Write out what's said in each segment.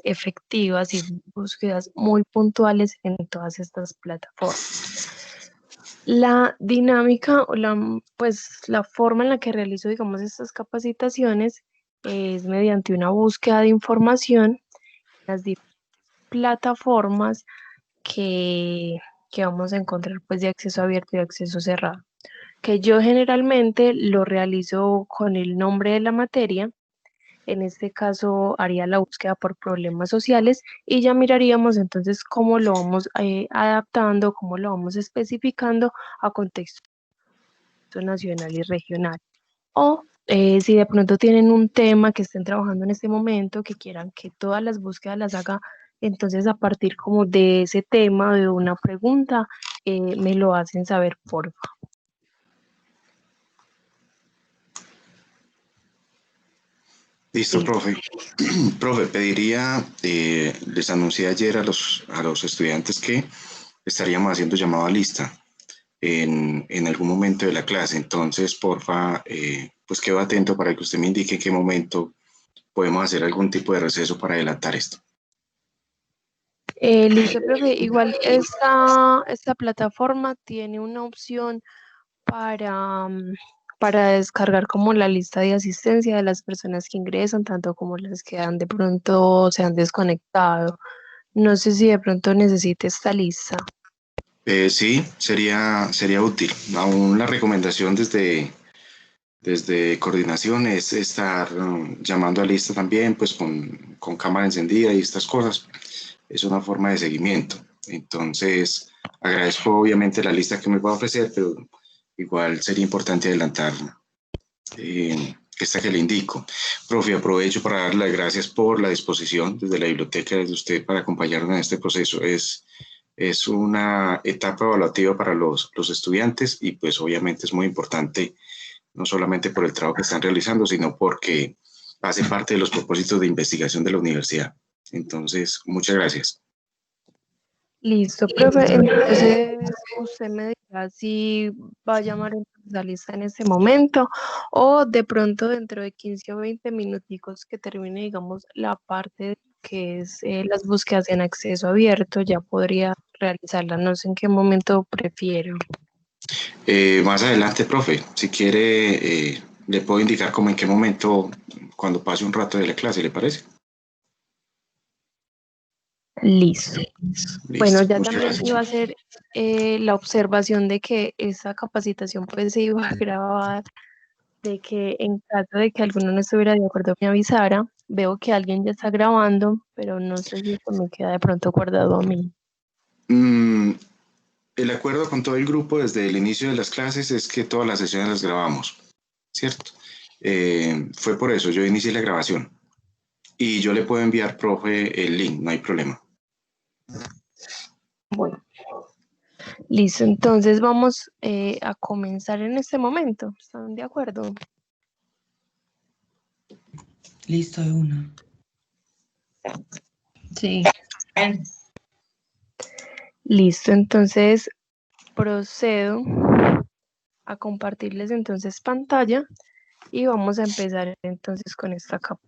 efectivas y búsquedas muy puntuales en todas estas plataformas. La dinámica o la forma en la que realizo, digamos, estas capacitaciones es mediante una búsqueda de información en las diferentes plataformas que, que vamos a encontrar pues de acceso abierto y acceso cerrado, que yo generalmente lo realizo con el nombre de la materia. En este caso haría la búsqueda por problemas sociales y ya miraríamos entonces cómo lo vamos adaptando, cómo lo vamos especificando a contexto nacional y regional. O si de pronto tienen un tema que estén trabajando en este momento, que quieran que todas las búsquedas las haga, entonces a partir como de ese tema, de una pregunta, me lo hacen saber por favor. Listo, Sí. profe. Profe, pediría, les anuncié ayer a los estudiantes que estaríamos haciendo llamado a lista en algún momento de la clase. Entonces, porfa, pues quedo atento para que usted me indique en qué momento podemos hacer algún tipo de receso para adelantar esto. Listo, profe. Igual esta plataforma tiene una opción para, para descargar como la lista de asistencia de las personas que ingresan, tanto como las que han de pronto se han desconectado. No sé si de pronto necesite esta lista. Sí, sería útil. Aún la recomendación desde coordinación es estar llamando a lista también, pues con cámara encendida y estas cosas. Es una forma de seguimiento. Entonces, agradezco obviamente la lista que me va a ofrecer, pero igual sería importante adelantar esta que le indico. Profe, aprovecho para darle las gracias por la disposición desde la biblioteca, desde usted, para acompañarnos en este proceso. Es una etapa evaluativa para los estudiantes y pues obviamente es muy importante, no solamente por el trabajo que están realizando, sino porque hace parte de los propósitos de investigación de la universidad. Entonces, muchas gracias. Listo, profe. Entonces, usted me dirá si va a llamar entonces a lista en ese momento o de pronto dentro de 15 o 20 minuticos que termine, digamos, la parte que es las búsquedas en acceso abierto, ya podría realizarla. No sé en qué momento prefiero. Más adelante, profe, si quiere, le puedo indicar como en qué momento, cuando pase un rato de la clase, ¿le parece? Listo. Bueno, Listo, ya muchas también gracias. iba a hacer la observación de que esa capacitación pues se iba a grabar, de que en caso de que alguno no estuviera de acuerdo me avisara. Veo que alguien ya está grabando, pero no sé si eso me queda de pronto guardado a mí. Mm, el acuerdo con todo el grupo desde el inicio de las clases es que todas las sesiones las grabamos, ¿cierto? Fue por eso, yo inicié la grabación y yo le puedo enviar, profe, el link, no hay problema. Bueno, listo. Entonces vamos a comenzar en este momento. ¿Están de acuerdo? Listo de una. Sí. Listo. Entonces procedo a compartirles entonces pantalla y vamos a empezar entonces con esta capa.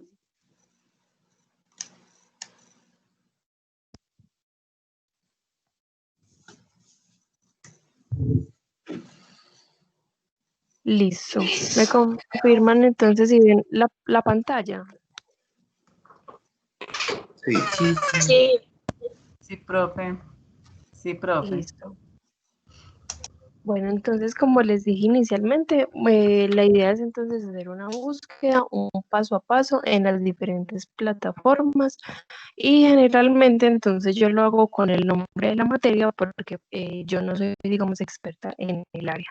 Listo. ¿Me confirman entonces si ven la pantalla? Sí. Sí, sí. Sí. Sí, profe. Sí, profe. Listo. Bueno, entonces como les dije inicialmente, la idea es entonces hacer una búsqueda, un paso a paso en las diferentes plataformas y generalmente entonces yo lo hago con el nombre de la materia porque yo no soy, digamos, experta en el área.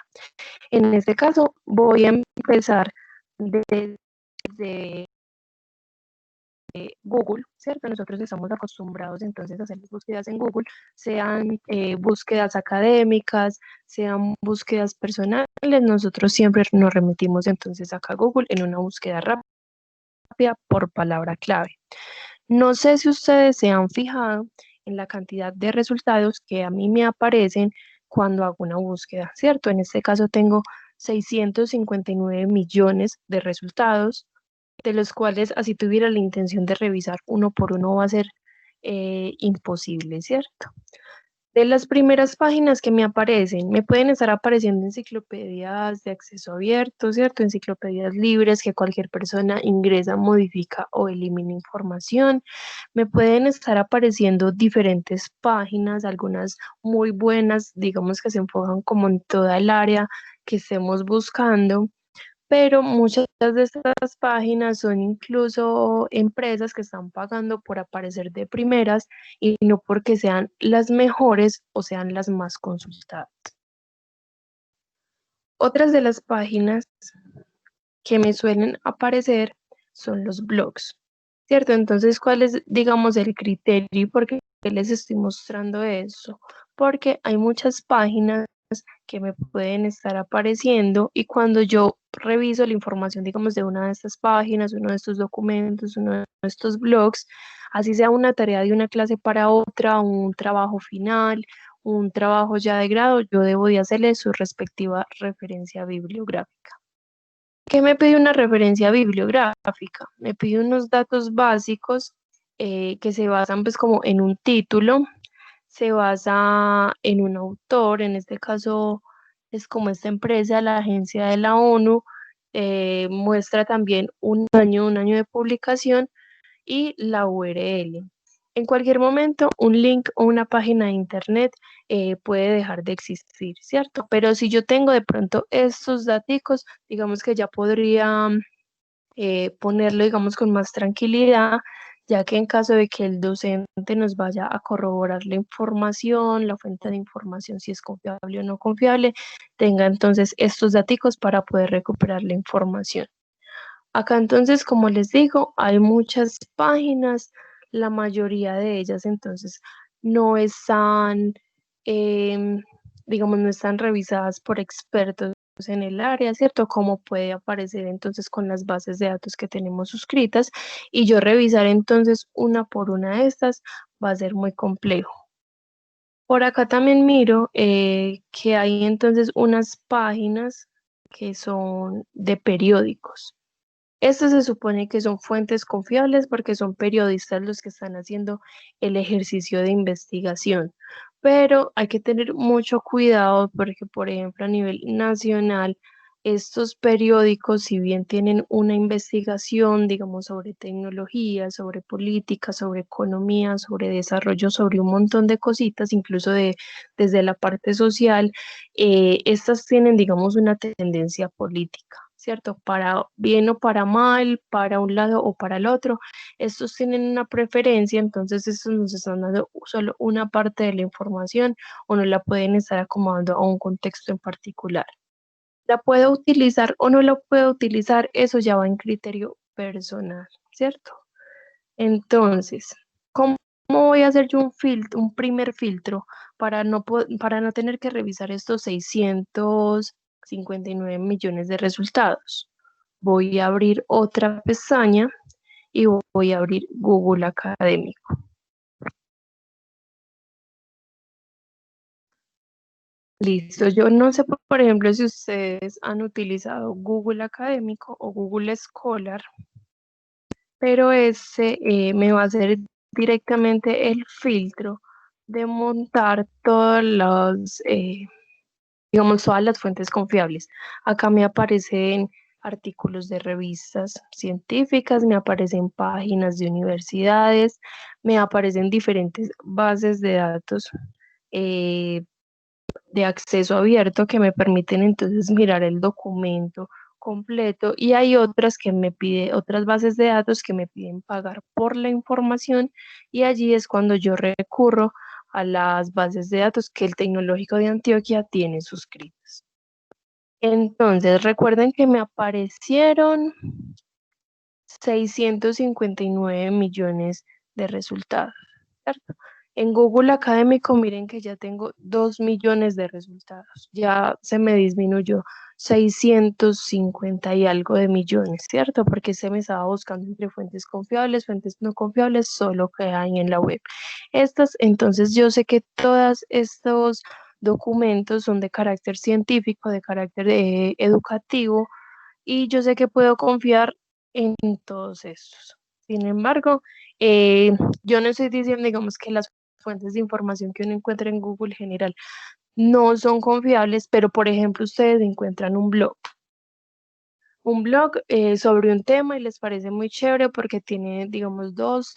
En este caso voy a empezar desde Google, ¿cierto? Nosotros estamos acostumbrados entonces a hacer las búsquedas en Google, sean búsquedas académicas, sean búsquedas personales, nosotros siempre nos remitimos entonces acá a Google en una búsqueda rápida por palabra clave. No sé si ustedes se han fijado en la cantidad de resultados que a mí me aparecen cuando hago una búsqueda, ¿cierto? En este caso tengo 659 millones de resultados de los cuales así tuviera la intención de revisar uno por uno va a ser imposible, ¿cierto? De las primeras páginas que me aparecen, me pueden estar apareciendo enciclopedias de acceso abierto, ¿cierto? Enciclopedias libres que cualquier persona ingresa, modifica o elimina información. Me pueden estar apareciendo diferentes páginas, algunas muy buenas, digamos que se enfocan como en toda el área que estemos buscando, pero muchas de estas páginas son incluso empresas que están pagando por aparecer de primeras y no porque sean las mejores o sean las más consultadas. Otras de las páginas que me suelen aparecer son los blogs, ¿cierto? Entonces, ¿cuál es, digamos, el criterio y por qué les estoy mostrando eso? Porque hay muchas páginas que me pueden estar apareciendo y cuando yo reviso la información, digamos, de una de estas páginas, uno de estos documentos, uno de estos blogs, así sea una tarea de una clase para otra, un trabajo final, un trabajo ya de grado, yo debo de hacerle su respectiva referencia bibliográfica. ¿Qué me pide una referencia bibliográfica? Me pide unos datos básicos que se basan pues como en un título, se basa en un autor, en este caso es como esta empresa, la agencia de la ONU, muestra también un año de publicación y la URL. En cualquier momento, un link o una página de internet puede dejar de existir, ¿cierto? Pero si yo tengo de pronto estos datos, digamos que ya podría ponerlo, digamos, con más tranquilidad, ya que en caso de que el docente nos vaya a corroborar la información, la fuente de información, si es confiable o no confiable, tenga entonces estos datos para poder recuperar la información. Acá entonces, como les digo, hay muchas páginas, la mayoría de ellas entonces no están, digamos, no están revisadas por expertos en el área, ¿cierto? Como puede aparecer entonces con las bases de datos que tenemos suscritas y yo revisar entonces una por una de estas va a ser muy complejo. Por acá también miro que hay entonces unas páginas que son de periódicos. Estos se supone que son fuentes confiables porque son periodistas los que están haciendo el ejercicio de investigación, pero hay que tener mucho cuidado porque, por ejemplo, a nivel nacional, estos periódicos, si bien tienen una investigación, digamos, sobre tecnología, sobre política, sobre economía, sobre desarrollo, sobre un montón de cositas, incluso desde la parte social, estas tienen, digamos, una tendencia política. ¿Cierto? Para bien o para mal, para un lado o para el otro. Estos tienen una preferencia, entonces estos nos están dando solo una parte de la información o no la pueden estar acomodando a un contexto en particular. ¿La puedo utilizar o no la puedo utilizar? Eso ya va en criterio personal, ¿cierto? Entonces, ¿cómo voy a hacer yo un primer filtro para no tener que revisar estos 659 millones de resultados? Voy a abrir otra pestaña y voy a abrir Google Académico. Listo, yo no sé, por ejemplo, si ustedes han utilizado Google Académico o Google Scholar, pero ese me va a hacer directamente el filtro de montar todas digamos, todas las fuentes confiables. Acá me aparecen artículos de revistas científicas, me aparecen páginas de universidades, me aparecen diferentes bases de datos eh, de acceso abierto que me permiten entonces mirar el documento completo y hay otras que me pide, otras bases de datos que me piden pagar por la información y allí es cuando yo recurro a las bases de datos que el Tecnológico de Antioquia tiene suscritas. Entonces, recuerden que me aparecieron 659 millones de resultados, ¿cierto? En Google Académico, miren que ya tengo 2 millones de resultados. Ya se me disminuyó 650 y algo de millones, ¿cierto? Porque se me estaba buscando entre fuentes confiables, fuentes no confiables, solo que hay en la web. Entonces yo sé que todos estos documentos son de carácter científico, de carácter educativo, y yo sé que puedo confiar en todos estos. Sin embargo, yo no estoy diciendo, digamos, que las fuentes de información que uno encuentra en Google general no son confiables, pero por ejemplo, ustedes encuentran un blog sobre un tema y les parece muy chévere porque tiene, digamos, dos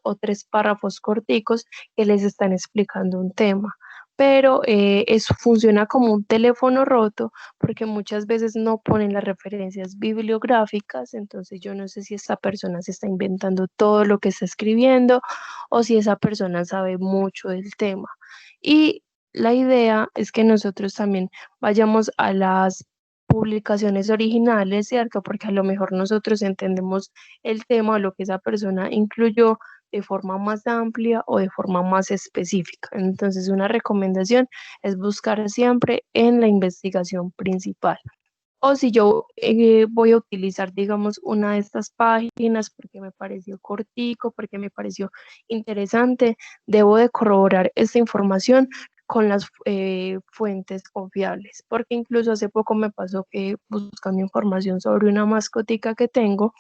o tres párrafos corticos que les están explicando un tema. Pero eso funciona como un teléfono roto porque muchas veces no ponen las referencias bibliográficas, entonces yo no sé si esta persona se está inventando todo lo que está escribiendo o si esa persona sabe mucho del tema. Y la idea es que nosotros también vayamos a las publicaciones originales, ¿cierto? Porque a lo mejor nosotros entendemos el tema o lo que esa persona incluyó de forma más amplia o de forma más específica. Entonces, una recomendación es buscar siempre en la investigación principal. O si yo voy a utilizar, digamos, una de estas páginas porque me pareció cortico, porque me pareció interesante, debo de corroborar esta información con las fuentes confiables, porque incluso hace poco me pasó que buscando información sobre una mascotica que tengo,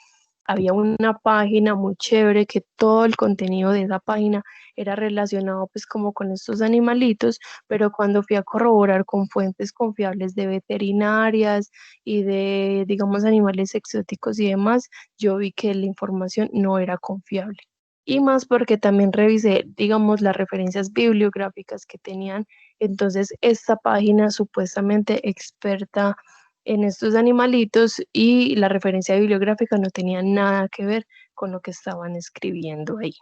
había una página muy chévere que todo el contenido de esa página era relacionado pues como con estos animalitos, pero cuando fui a corroborar con fuentes confiables de veterinarias y de, digamos, animales exóticos y demás, yo vi que la información no era confiable. Y más porque también revisé, digamos, las referencias bibliográficas que tenían. Entonces, esta página supuestamente experta en estos animalitos y la referencia bibliográfica no tenía nada que ver con lo que estaban escribiendo ahí.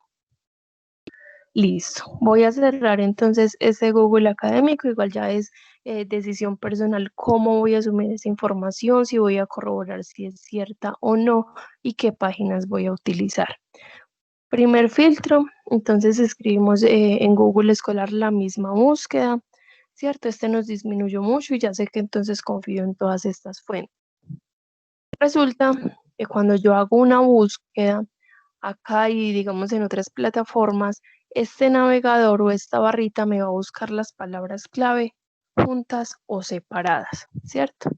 Listo. Voy a cerrar entonces ese Google académico. Igual ya es decisión personal cómo voy a asumir esa información, si voy a corroborar si es cierta o no y qué páginas voy a utilizar. Primer filtro, entonces escribimos en Google Escolar la misma búsqueda, ¿cierto? Este nos disminuyó mucho y ya sé que entonces confío en todas estas fuentes. Resulta que cuando yo hago una búsqueda acá y digamos en otras plataformas, este navegador o esta barrita me va a buscar las palabras clave juntas o separadas, ¿cierto?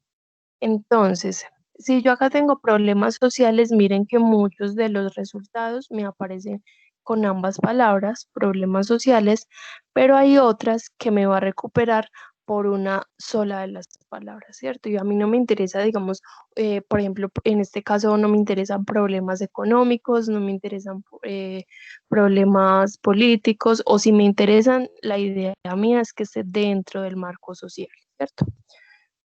Entonces, si yo acá tengo problemas sociales, miren que muchos de los resultados me aparecen con ambas palabras, problemas sociales, pero hay otras que me va a recuperar por una sola de las palabras, ¿cierto? Y a mí no me interesa, digamos, por ejemplo, en este caso no me interesan problemas económicos, no me interesan problemas políticos, o si me interesan, la idea mía es que esté dentro del marco social, ¿cierto?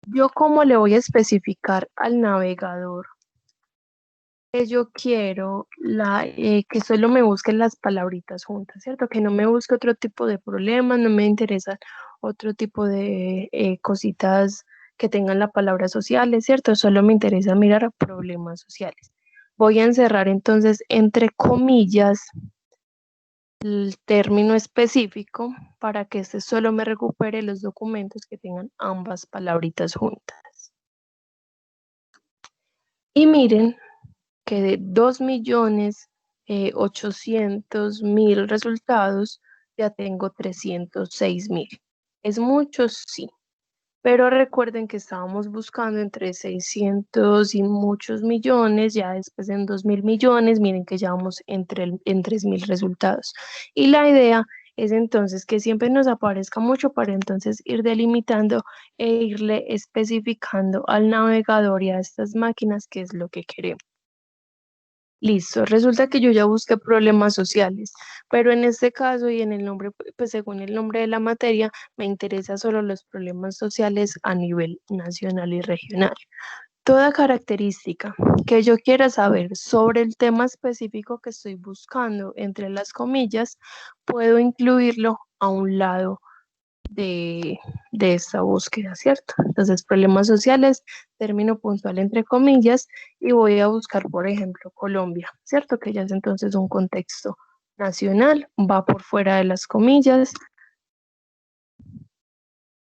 Yo cómo le voy a especificar al navegador que yo quiero que solo me busque las palabritas juntas, ¿cierto? Que no me busque otro tipo de problemas, no me interesan otro tipo de cositas que tengan la palabra sociales, ¿cierto? Solo me interesa mirar problemas sociales. Voy a encerrar entonces entre comillas el término específico para que este solo me recupere los documentos que tengan ambas palabritas juntas. Y miren que de 2.800.000 resultados, ya tengo 306.000. ¿Es mucho? Sí. Pero recuerden que estábamos buscando entre 600 y muchos millones, ya después en 2.000 millones, miren que ya vamos en 3.000 resultados. Y la idea es entonces que siempre nos aparezca mucho para entonces ir delimitando e irle especificando al navegador y a estas máquinas qué es lo que queremos. Listo, resulta que yo ya busqué problemas sociales, pero en este caso y en el nombre, pues según el nombre de la materia, me interesa solo los problemas sociales a nivel nacional y regional. Toda característica que yo quiera saber sobre el tema específico que estoy buscando entre las comillas, puedo incluirlo a un lado de esta búsqueda, ¿cierto? Entonces, problemas sociales, término puntual entre comillas, y voy a buscar, por ejemplo, Colombia, ¿cierto? Que ya es entonces un contexto nacional, va por fuera de las comillas.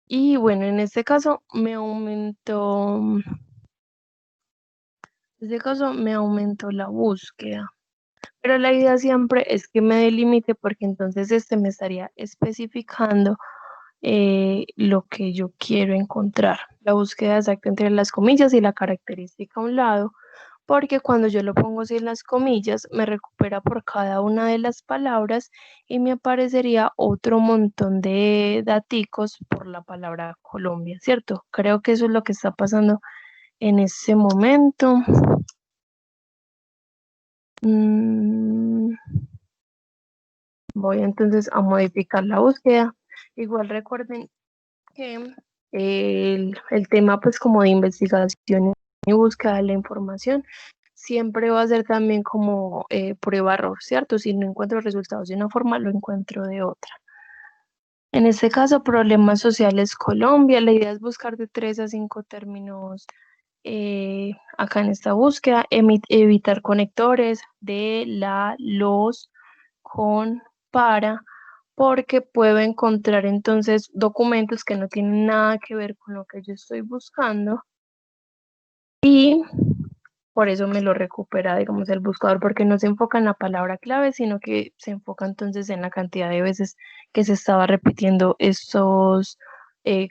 Y bueno, en este caso me aumentó la búsqueda. Pero la idea siempre es que me delimite porque entonces me estaría especificando lo que yo quiero encontrar. La búsqueda exacta entre las comillas y la característica a un lado, porque cuando yo lo pongo sin las comillas, me recupera por cada una de las palabras y me aparecería otro montón de daticos por la palabra Colombia, ¿cierto? Creo que eso es lo que está pasando en ese momento. Voy entonces a modificar la búsqueda. Igual recuerden que el tema pues como de investigación y búsqueda de la información siempre va a ser también como prueba-error, ¿cierto? Si no encuentro resultados de una forma, lo encuentro de otra. En este caso, problemas sociales Colombia, la idea es buscar de 3 a 5 términos acá en esta búsqueda, evitar conectores de la, los, con, para, porque puedo encontrar entonces documentos que no tienen nada que ver con lo que yo estoy buscando y por eso me lo recupera, digamos, el buscador, porque no se enfoca en la palabra clave, sino que se enfoca entonces en la cantidad de veces que se estaba repitiendo estos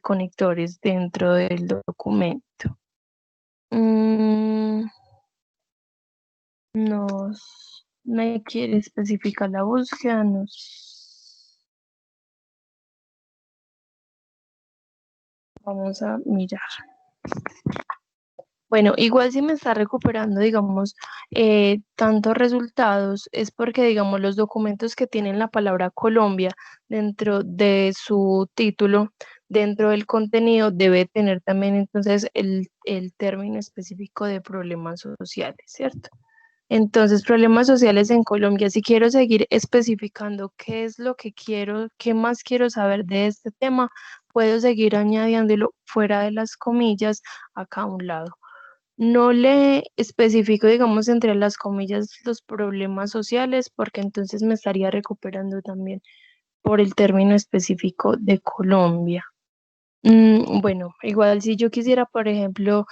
conectores dentro del documento. Me quiere especificar la búsqueda, vamos a mirar. Bueno, igual si me está recuperando, digamos, tantos resultados, es porque, digamos, los documentos que tienen la palabra Colombia dentro de su título, dentro del contenido, debe tener también entonces el término específico de problemas sociales, ¿cierto? Entonces, problemas sociales en Colombia, si quiero seguir especificando qué es lo que quiero, qué más quiero saber de este tema, puedo seguir añadiéndolo fuera de las comillas acá a un lado. No le especifico, digamos, entre las comillas los problemas sociales, porque entonces me estaría recuperando también por el término específico de Colombia. Bueno, igual si yo quisiera, por ejemplo,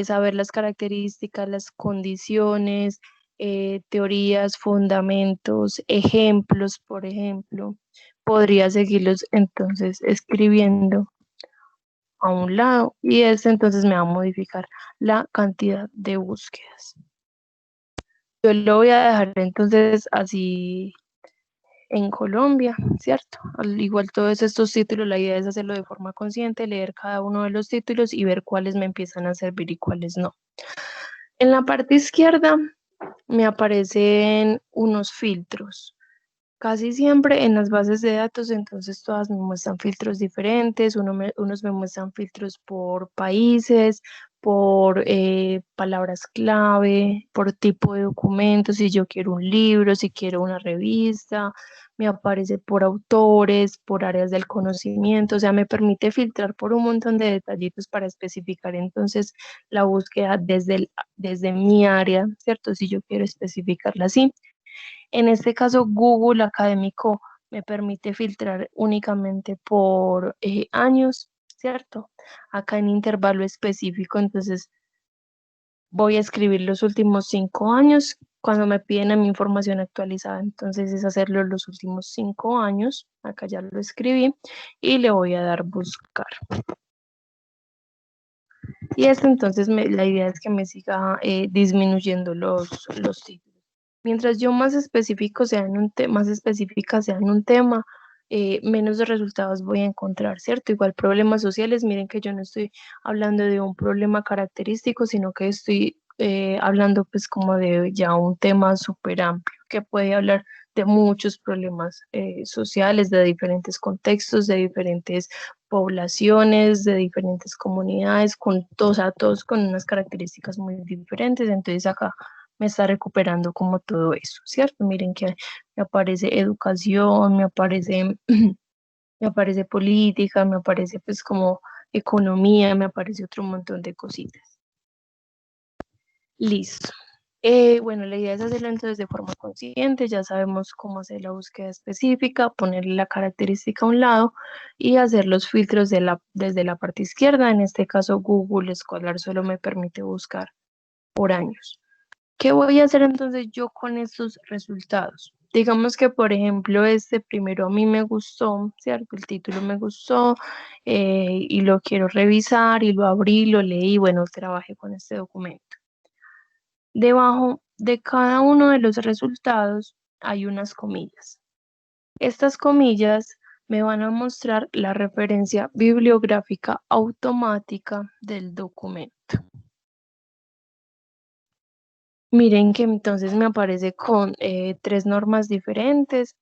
saber las características, las condiciones, teorías, fundamentos, ejemplos, por ejemplo, podría seguirlos entonces escribiendo a un lado y este entonces me va a modificar la cantidad de búsquedas. Yo lo voy a dejar entonces así en Colombia, ¿cierto? Al igual todos estos títulos, la idea es hacerlo de forma consciente, leer cada uno de los títulos y ver cuáles me empiezan a servir y cuáles no. En la parte izquierda me aparecen unos filtros. Casi siempre en las bases de datos, entonces todas me muestran filtros diferentes, unos me muestran filtros por países, por palabras clave, por tipo de documentos, si yo quiero un libro, si quiero una revista, me aparece por autores, por áreas del conocimiento, o sea, me permite filtrar por un montón de detallitos para especificar entonces la búsqueda desde mi área, ¿cierto? Si yo quiero especificarla así. En este caso, Google Académico me permite filtrar únicamente por años, ¿cierto? Acá en intervalo específico, entonces voy a escribir los últimos 5 años cuando me piden a mi información actualizada. Entonces es hacerlo los últimos 5 años. Acá ya lo escribí y le voy a dar buscar. Y esto entonces la idea es que me siga disminuyendo los títulos. Mientras yo más específico sea en más específica sea en un tema, menos resultados voy a encontrar, ¿cierto? Igual problemas sociales, miren que yo no estoy hablando de un problema característico, sino que estoy hablando pues como de ya un tema súper amplio, que puede hablar de muchos problemas sociales, de diferentes contextos, de diferentes poblaciones, de diferentes comunidades, con todos, todos con unas características muy diferentes. Entonces acá me está recuperando como todo eso, ¿cierto? Miren que me aparece educación, me aparece política, me aparece pues como economía, me aparece otro montón de cositas. Listo. Bueno, la idea es hacerlo entonces de forma consciente, ya sabemos cómo hacer la búsqueda específica, ponerle la característica a un lado y hacer los filtros desde la parte izquierda. En este caso, Google Scholar solo me permite buscar por años. ¿Qué voy a hacer entonces yo con estos resultados? Digamos que, por ejemplo, este primero a mí me gustó, ¿cierto? El título me gustó y lo quiero revisar y lo abrí, lo leí, bueno, trabajé con este documento. Debajo de cada uno de los resultados hay unas comillas. Estas comillas me van a mostrar la referencia bibliográfica automática del documento. Miren que entonces me aparece con 3 normas diferentes.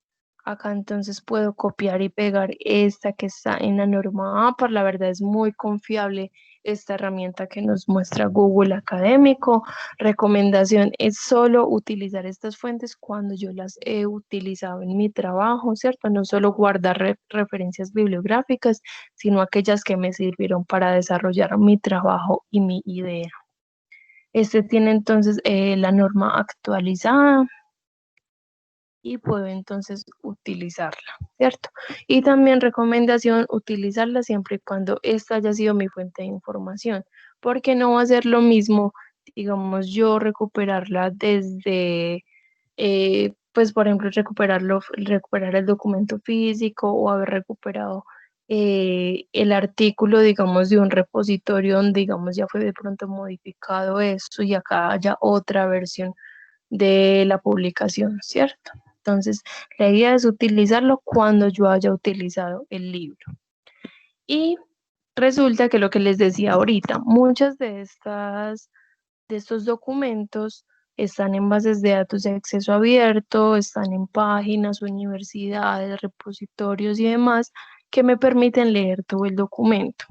Acá entonces puedo copiar y pegar esta que está en la norma APAR. La verdad es muy confiable esta herramienta que nos muestra Google Académico. Recomendación es solo utilizar estas fuentes cuando yo las he utilizado en mi trabajo, ¿cierto? No solo guardar referencias bibliográficas, sino aquellas que me sirvieron para desarrollar mi trabajo y mi idea. Este tiene entonces la norma actualizada y puedo entonces utilizarla, ¿cierto? Y también recomendación, utilizarla siempre y cuando esta haya sido mi fuente de información, porque no va a ser lo mismo, digamos, yo recuperarla desde, pues por ejemplo, recuperar el documento físico o haber recuperado el artículo, digamos, de un repositorio donde, digamos, ya fue de pronto modificado eso y acá haya otra versión de la publicación, ¿cierto? Entonces, la idea es utilizarlo cuando yo haya utilizado el libro. Y resulta que lo que les decía ahorita, muchas de estos documentos están en bases de datos de acceso abierto, están en páginas, universidades, repositorios y demás que me permiten leer todo el documento.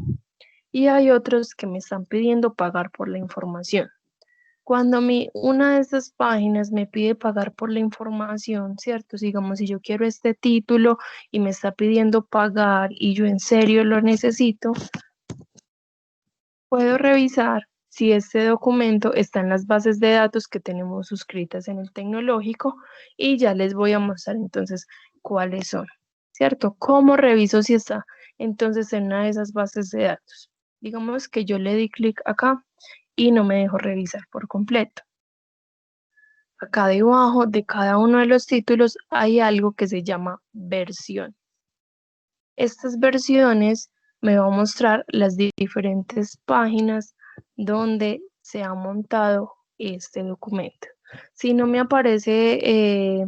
Y hay otros que me están pidiendo pagar por la información. Cuando una de estas páginas me pide pagar por la información, ¿cierto? Digamos, si yo quiero este título y me está pidiendo pagar y yo en serio lo necesito, puedo revisar si este documento está en las bases de datos que tenemos suscritas en el tecnológico y ya les voy a mostrar entonces cuáles son, ¿cierto? ¿Cómo reviso si está entonces en una de esas bases de datos? Digamos que yo le di clic acá y no me dejo revisar por completo. Acá debajo de cada uno de los títulos hay algo que se llama versión. Estas versiones me van a mostrar las diferentes páginas donde se ha montado este documento. Si no me aparece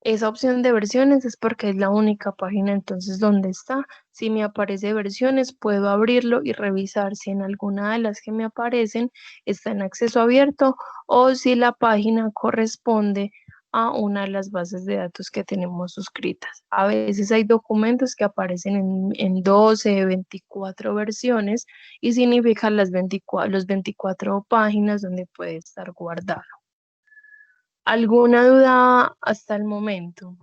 esa opción de versiones es porque es la única página entonces donde está. Si me aparece versiones, puedo abrirlo y revisar si en alguna de las que me aparecen está en acceso abierto o si la página corresponde a una de las bases de datos que tenemos suscritas. A veces hay documentos que aparecen en 12, 24 versiones y significan las 24 páginas donde puede estar guardado. ¿Alguna duda hasta el momento?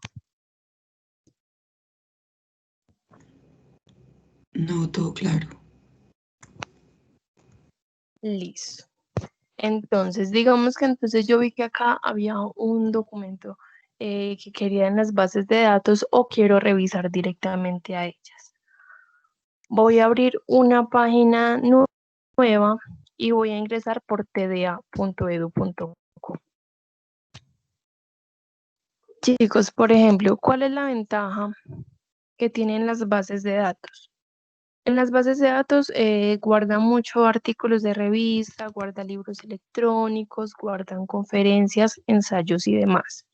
No, todo claro. Listo. Entonces, digamos que entonces yo vi que acá había un documento que quería en las bases de datos o quiero revisar directamente a ellas. Voy a abrir una página nueva y voy a ingresar por tda.edu.co. Chicos, por ejemplo, ¿cuál es la ventaja que tienen las bases de datos? En las bases de datos guardan mucho artículos de revista, guarda libros electrónicos, guardan conferencias, ensayos y demás.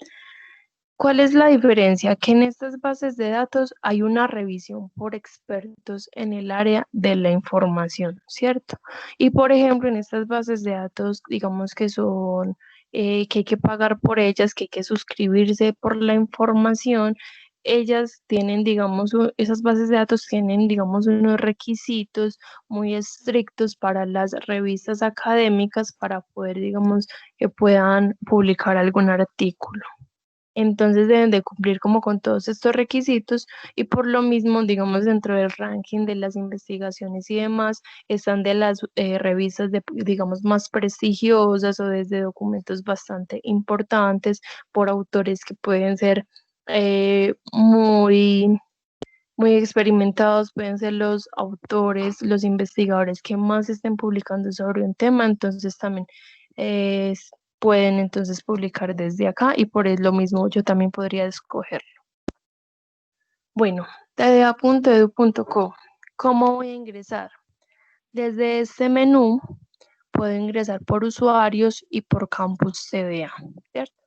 ¿Cuál es la diferencia? Que en estas bases de datos hay una revisión por expertos en el área de la información, ¿cierto? Y por ejemplo, en estas bases de datos, digamos que son, que hay que pagar por ellas, que hay que suscribirse por la información, ellas tienen, digamos, esas bases de datos tienen, digamos, unos requisitos muy estrictos para las revistas académicas para poder, digamos, que puedan publicar algún artículo. Entonces deben de cumplir como con todos estos requisitos y por lo mismo, digamos, dentro del ranking de las investigaciones y demás, están de las revistas, digamos, más prestigiosas o desde documentos bastante importantes por autores que pueden ser muy experimentados, pueden ser los autores, los investigadores que más estén publicando sobre un tema, entonces también pueden entonces publicar desde acá y por lo mismo yo también podría escogerlo. Bueno, tda.edu.co, ¿cómo voy a ingresar? Desde este menú puedo ingresar por usuarios y por campus CBA, ¿cierto?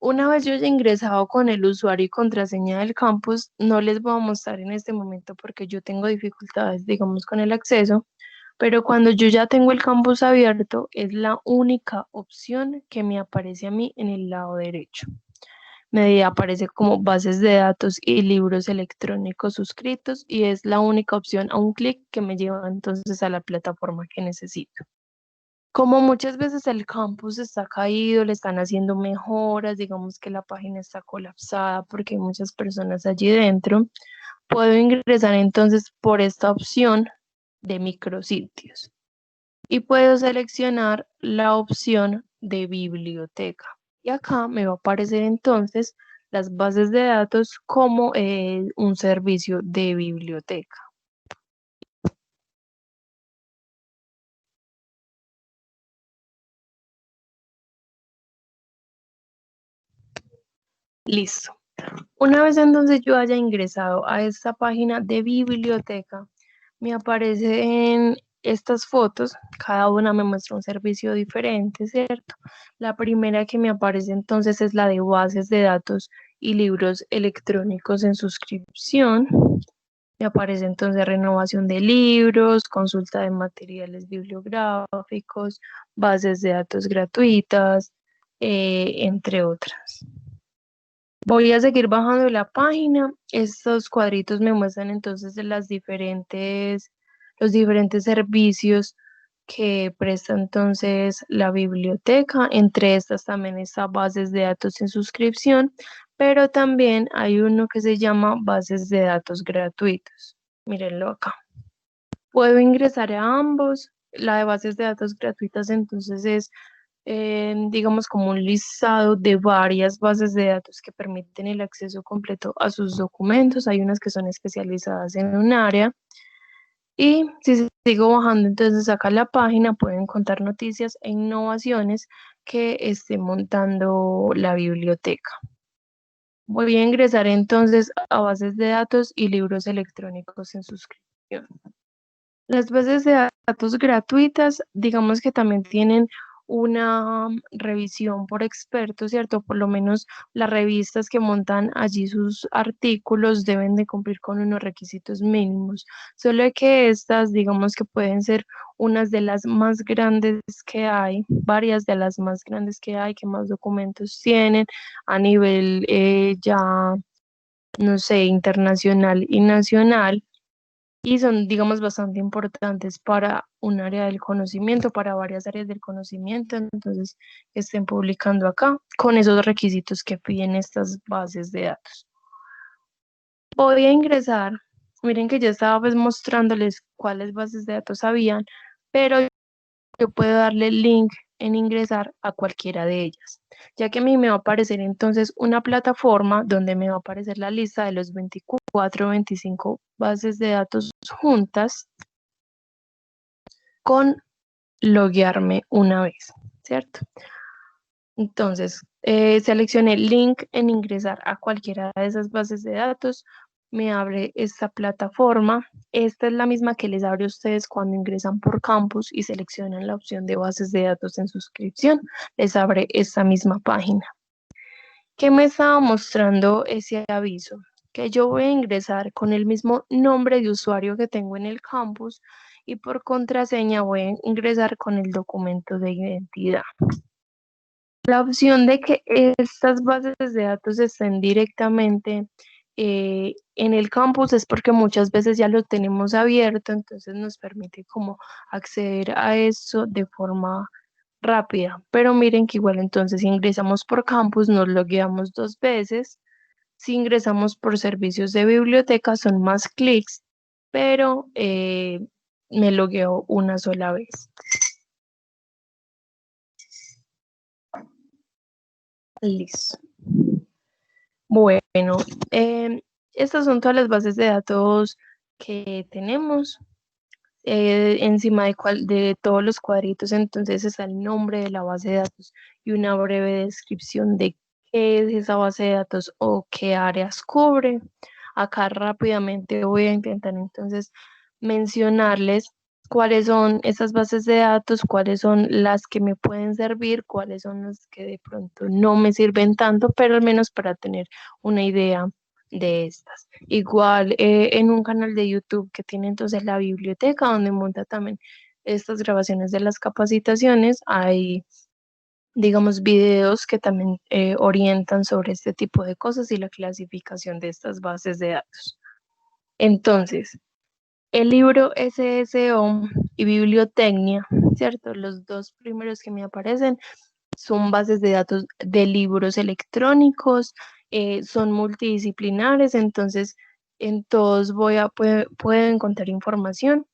Una vez yo haya ingresado con el usuario y contraseña del campus, no les voy a mostrar en este momento porque yo tengo dificultades, digamos, con el acceso, pero cuando yo ya tengo el campus abierto, es la única opción que me aparece a mí en el lado derecho. Me aparece como bases de datos y libros electrónicos suscritos y es la única opción a un clic que me lleva entonces a la plataforma que necesito. Como muchas veces el campus está caído, le están haciendo mejoras, digamos que la página está colapsada porque hay muchas personas allí dentro, puedo ingresar entonces por esta opción de micrositios y puedo seleccionar la opción de biblioteca. Y acá me va a aparecer entonces las bases de datos como un servicio de biblioteca. Listo. Una vez entonces yo haya ingresado a esta página de biblioteca, me aparecen estas fotos, cada una me muestra un servicio diferente, ¿cierto? La primera que me aparece entonces es la de bases de datos y libros electrónicos en suscripción. Me aparece entonces renovación de libros, consulta de materiales bibliográficos, bases de datos gratuitas, entre otras. Voy a seguir bajando la página. Estos cuadritos me muestran entonces de los diferentes servicios que presta entonces la biblioteca. Entre estas también está bases de datos en suscripción, pero también hay uno que se llama bases de datos gratuitos. Mírenlo acá. Puedo ingresar a ambos. La de bases de datos gratuitas entonces es digamos, como un listado de varias bases de datos que permiten el acceso completo a sus documentos. Hay unas que son especializadas en un área. Y si sigo bajando entonces acá la página, pueden encontrar noticias e innovaciones que esté montando la biblioteca. Voy a ingresar entonces a bases de datos y libros electrónicos en suscripción. Las bases de datos gratuitas, digamos que también tienen una revisión por expertos, ¿cierto? Por lo menos las revistas que montan allí sus artículos deben de cumplir con unos requisitos mínimos. Solo que estas, digamos que pueden ser unas de las más grandes que hay, varias de las más grandes que hay, que más documentos tienen a nivel ya, no sé, internacional y nacional y son, digamos, bastante importantes para un área del conocimiento, para varias áreas del conocimiento, entonces estén publicando acá con esos requisitos que piden estas bases de datos. Voy a ingresar, miren que ya estaba pues mostrándoles cuáles bases de datos habían, pero yo puedo darle el link en ingresar a cualquiera de ellas, ya que a mí me va a aparecer entonces una plataforma donde me va a aparecer la lista de los 24 o 25 bases de datos juntas con loguearme una vez, ¿cierto? Entonces, seleccioné el link en ingresar a cualquiera de esas bases de datos, me abre esta plataforma. Esta es la misma que les abre a ustedes cuando ingresan por campus y seleccionan la opción de bases de datos en suscripción. Les abre esta misma página. ¿Qué me estaba mostrando ese aviso? Que yo voy a ingresar con el mismo nombre de usuario que tengo en el campus y por contraseña voy a ingresar con el documento de identidad. La opción de que estas bases de datos estén directamente en el campus es porque muchas veces ya lo tenemos abierto, entonces nos permite como acceder a eso de forma rápida. Pero miren que igual entonces si ingresamos por campus nos logueamos 2 veces. Si ingresamos por servicios de biblioteca son más clics, pero me logueo una sola vez. Listo. Bueno, estas son todas las bases de datos que tenemos. Encima de todos los cuadritos, entonces está el nombre de la base de datos y una breve descripción de qué es esa base de datos o qué áreas cubre. Acá rápidamente voy a intentar entonces mencionarles cuáles son esas bases de datos, cuáles son las que me pueden servir, cuáles son las que de pronto no me sirven tanto, pero al menos para tener una idea de estas. Igual en un canal de YouTube que tiene entonces la biblioteca donde monta también estas grabaciones de las capacitaciones, hay digamos videos que también orientan sobre este tipo de cosas y la clasificación de estas bases de datos. Entonces, el libro SSO y Bibliotecnia, ¿cierto? Los dos primeros que me aparecen son bases de datos de libros electrónicos, son multidisciplinares, entonces en todos puedo encontrar información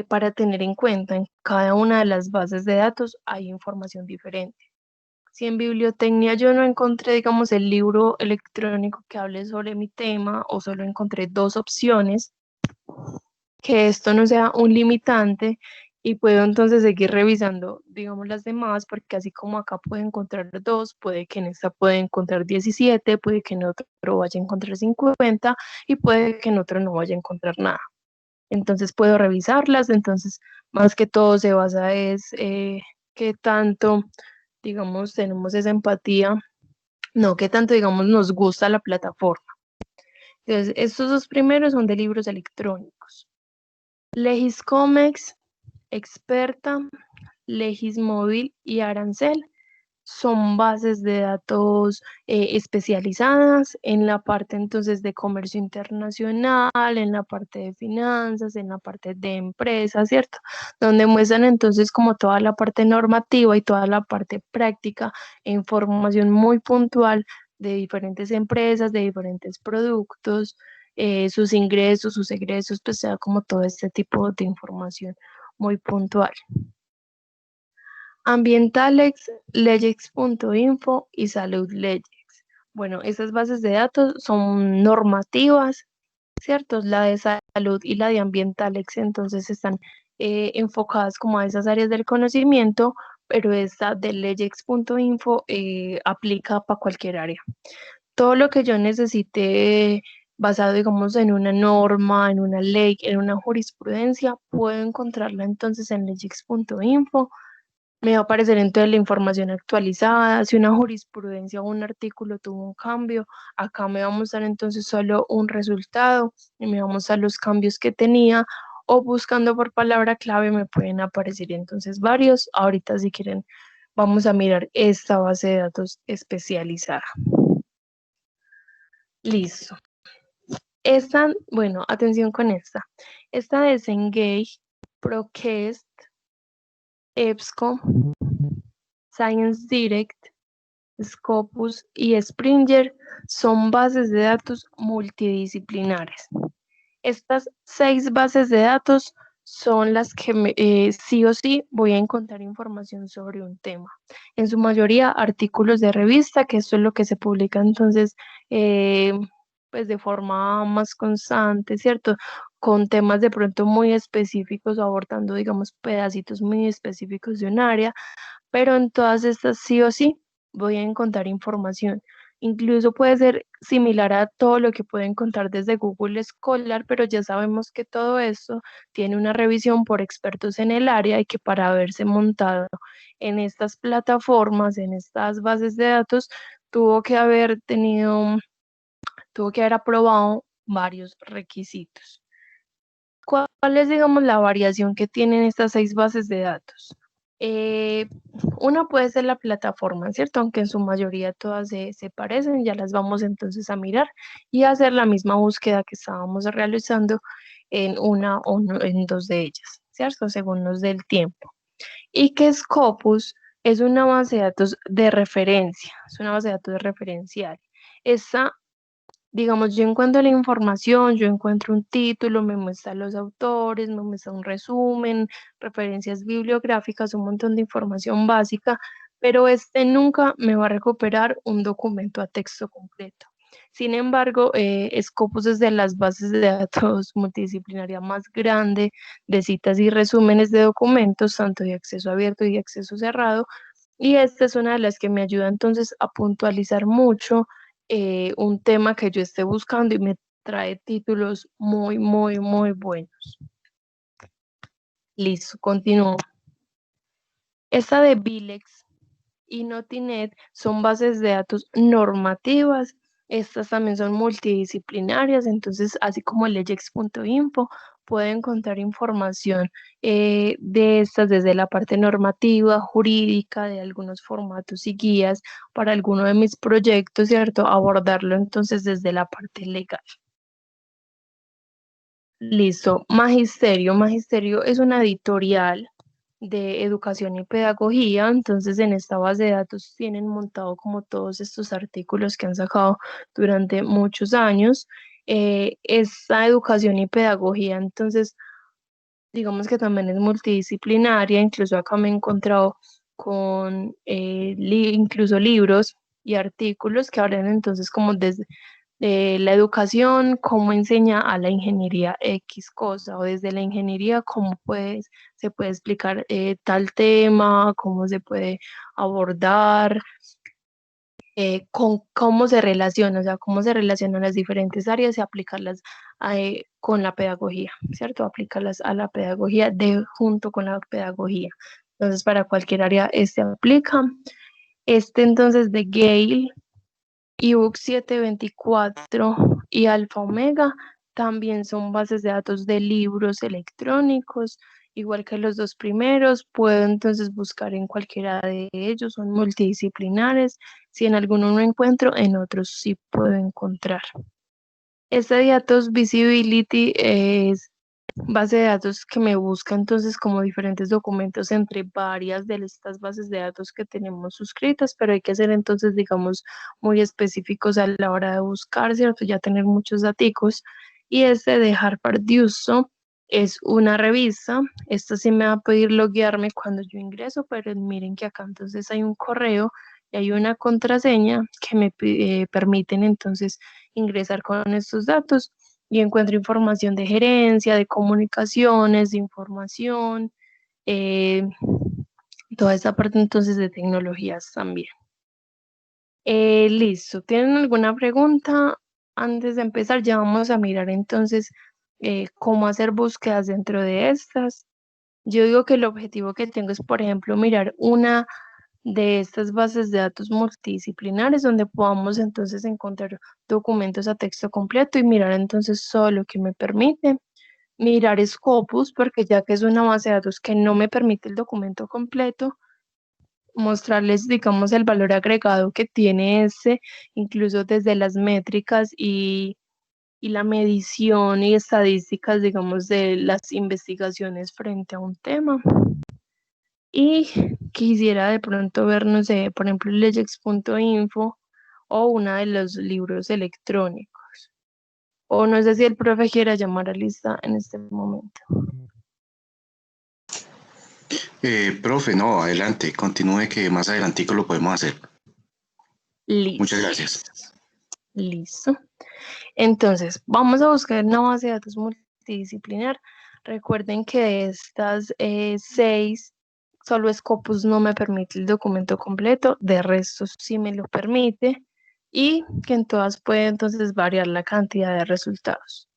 para tener en cuenta. En cada una de las bases de datos hay información diferente. Si en Bibliotecnia yo no encontré, digamos, el libro electrónico que hable sobre mi tema o solo encontré dos opciones, que esto no sea un limitante y puedo entonces seguir revisando, digamos, las demás, porque así como acá puedo encontrar dos, puede que en esta pueda encontrar 17, puede que en otro vaya a encontrar 50 y puede que en otro no vaya a encontrar nada. Entonces puedo revisarlas, entonces más que todo se basa es qué tanto, digamos, tenemos esa empatía, no qué tanto, digamos, nos gusta la plataforma. Entonces, estos dos primeros son de libros electrónicos. Legiscomex, Experta, Legismóvil y Arancel son bases de datos especializadas en la parte entonces de comercio internacional, en la parte de finanzas, en la parte de empresas, ¿cierto? Donde muestran entonces como toda la parte normativa y toda la parte práctica e información muy puntual de diferentes empresas, de diferentes productos, sus ingresos, sus egresos, pues sea como todo este tipo de información muy puntual. Ambientalex, Legex.info y SaludLegex. Bueno, estas bases de datos son normativas, ¿cierto? La de salud y la de Ambientalex entonces están enfocadas como a esas áreas del conocimiento, pero esta de Legex.info aplica para cualquier área. Todo lo que yo necesite basado, digamos, en una norma, en una ley, en una jurisprudencia, puedo encontrarla entonces en Legex.info. Me va a aparecer entonces la información actualizada, si una jurisprudencia o un artículo tuvo un cambio, acá me va a mostrar entonces solo un resultado y me va a mostrar los cambios que tenía o buscando por palabra clave me pueden aparecer entonces varios. Ahorita si quieren vamos a mirar esta base de datos especializada. Listo. Esta, bueno, atención con esta. Esta de Cengage, Procast, EBSCO, Science Direct, Scopus y Springer son bases de datos multidisciplinares. Estas 6 bases de datos son las que sí o sí voy a encontrar información sobre un tema. En su mayoría artículos de revista, que esto es lo que se publica entonces pues de forma más constante, ¿cierto? Con temas de pronto muy específicos, abordando digamos pedacitos muy específicos de un área, pero en todas estas sí o sí voy a encontrar información. Incluso puede ser similar a todo lo que puede encontrar desde Google Scholar, pero ya sabemos que todo esto tiene una revisión por expertos en el área y que para haberse montado en estas plataformas, en estas bases de datos, tuvo que haber aprobado varios requisitos. ¿Cuál es, digamos, la variación que tienen estas 6 bases de datos? Una puede ser la plataforma, ¿cierto? Aunque en su mayoría todas se parecen, ya las vamos entonces a mirar y a hacer la misma búsqueda que estábamos realizando en una o en dos de ellas, ¿cierto? Según nos dé el tiempo. Y que Scopus es una base de datos de referencia, es una base de datos referencial. Esa digamos, yo encuentro la información, yo encuentro un título, me muestra los autores, me muestra un resumen, referencias bibliográficas, un montón de información básica, pero este nunca me va a recuperar un documento a texto completo. Sin embargo, Scopus es de las bases de datos multidisciplinaria más grande de citas y resúmenes de documentos, tanto de acceso abierto y de acceso cerrado, y esta es una de las que me ayuda entonces a puntualizar mucho un tema que yo esté buscando y me trae títulos muy, muy, muy buenos. Listo, continúo. Esta de Bilex y Notinet son bases de datos normativas. Estas también son multidisciplinarias, entonces así como legex.info puede encontrar información de estas desde la parte normativa, jurídica, de algunos formatos y guías para alguno de mis proyectos, ¿cierto? Abordarlo entonces desde la parte legal. Listo. Magisterio. Magisterio es una editorial de educación y pedagogía, entonces en esta base de datos tienen montado como todos estos artículos que han sacado durante muchos años. Esta educación y pedagogía, entonces, digamos que también es multidisciplinaria, incluso acá me he encontrado con incluso libros y artículos que hablan entonces como desde la educación, cómo enseña a la ingeniería X cosa, o desde la ingeniería, cómo se puede explicar tal tema, cómo se puede abordar, con cómo se relaciona, o sea, cómo se relacionan las diferentes áreas y aplicarlas con la pedagogía, ¿cierto? Aplicarlas a la pedagogía junto con la pedagogía. Entonces, para cualquier área se aplica. Entonces de Gale, ebook 724 y Alfa Omega también son bases de datos de libros electrónicos, igual que los dos primeros. Puedo entonces buscar en cualquiera de ellos, son multidisciplinares. Si en alguno no encuentro, en otros sí puedo encontrar. Este de datos Visibility es base de datos que me busca entonces como diferentes documentos entre varias de estas bases de datos que tenemos suscritas, pero hay que ser entonces, digamos, muy específicos a la hora de buscar, ¿cierto? Ya tener muchos datos. Y este de Harvard Uso es una revista. Esta sí me va a pedir loguearme cuando yo ingreso, pero miren que acá entonces hay un correo y hay una contraseña que me permiten entonces ingresar con estos datos y encuentro información de gerencia, de comunicaciones, de información, eh, toda esa parte entonces de tecnologías también. Listo, ¿tienen alguna pregunta? Antes de empezar ya vamos a mirar entonces cómo hacer búsquedas dentro de estas. Yo digo que el objetivo que tengo es, por ejemplo, mirar una de estas bases de datos multidisciplinares donde podamos entonces encontrar documentos a texto completo y mirar entonces todo lo que me permite. Mirar Scopus porque ya que es una base de datos que no me permite el documento completo, mostrarles, digamos, el valor agregado que tiene incluso desde las métricas y la medición y estadísticas, digamos, de las investigaciones frente a un tema. Y quisiera de pronto ver, no sé, por ejemplo, legex.info o una de los libros electrónicos. O no sé si el profe quiera llamar a lista en este momento. Profe, no, adelante, continúe que más adelantico lo podemos hacer. Listo. Muchas gracias. Listo. Entonces, vamos a buscar una base de datos multidisciplinar. Recuerden que de estas 6, solo Scopus no me permite el documento completo, de resto sí me lo permite, y que en todas puede entonces variar la cantidad de resultados.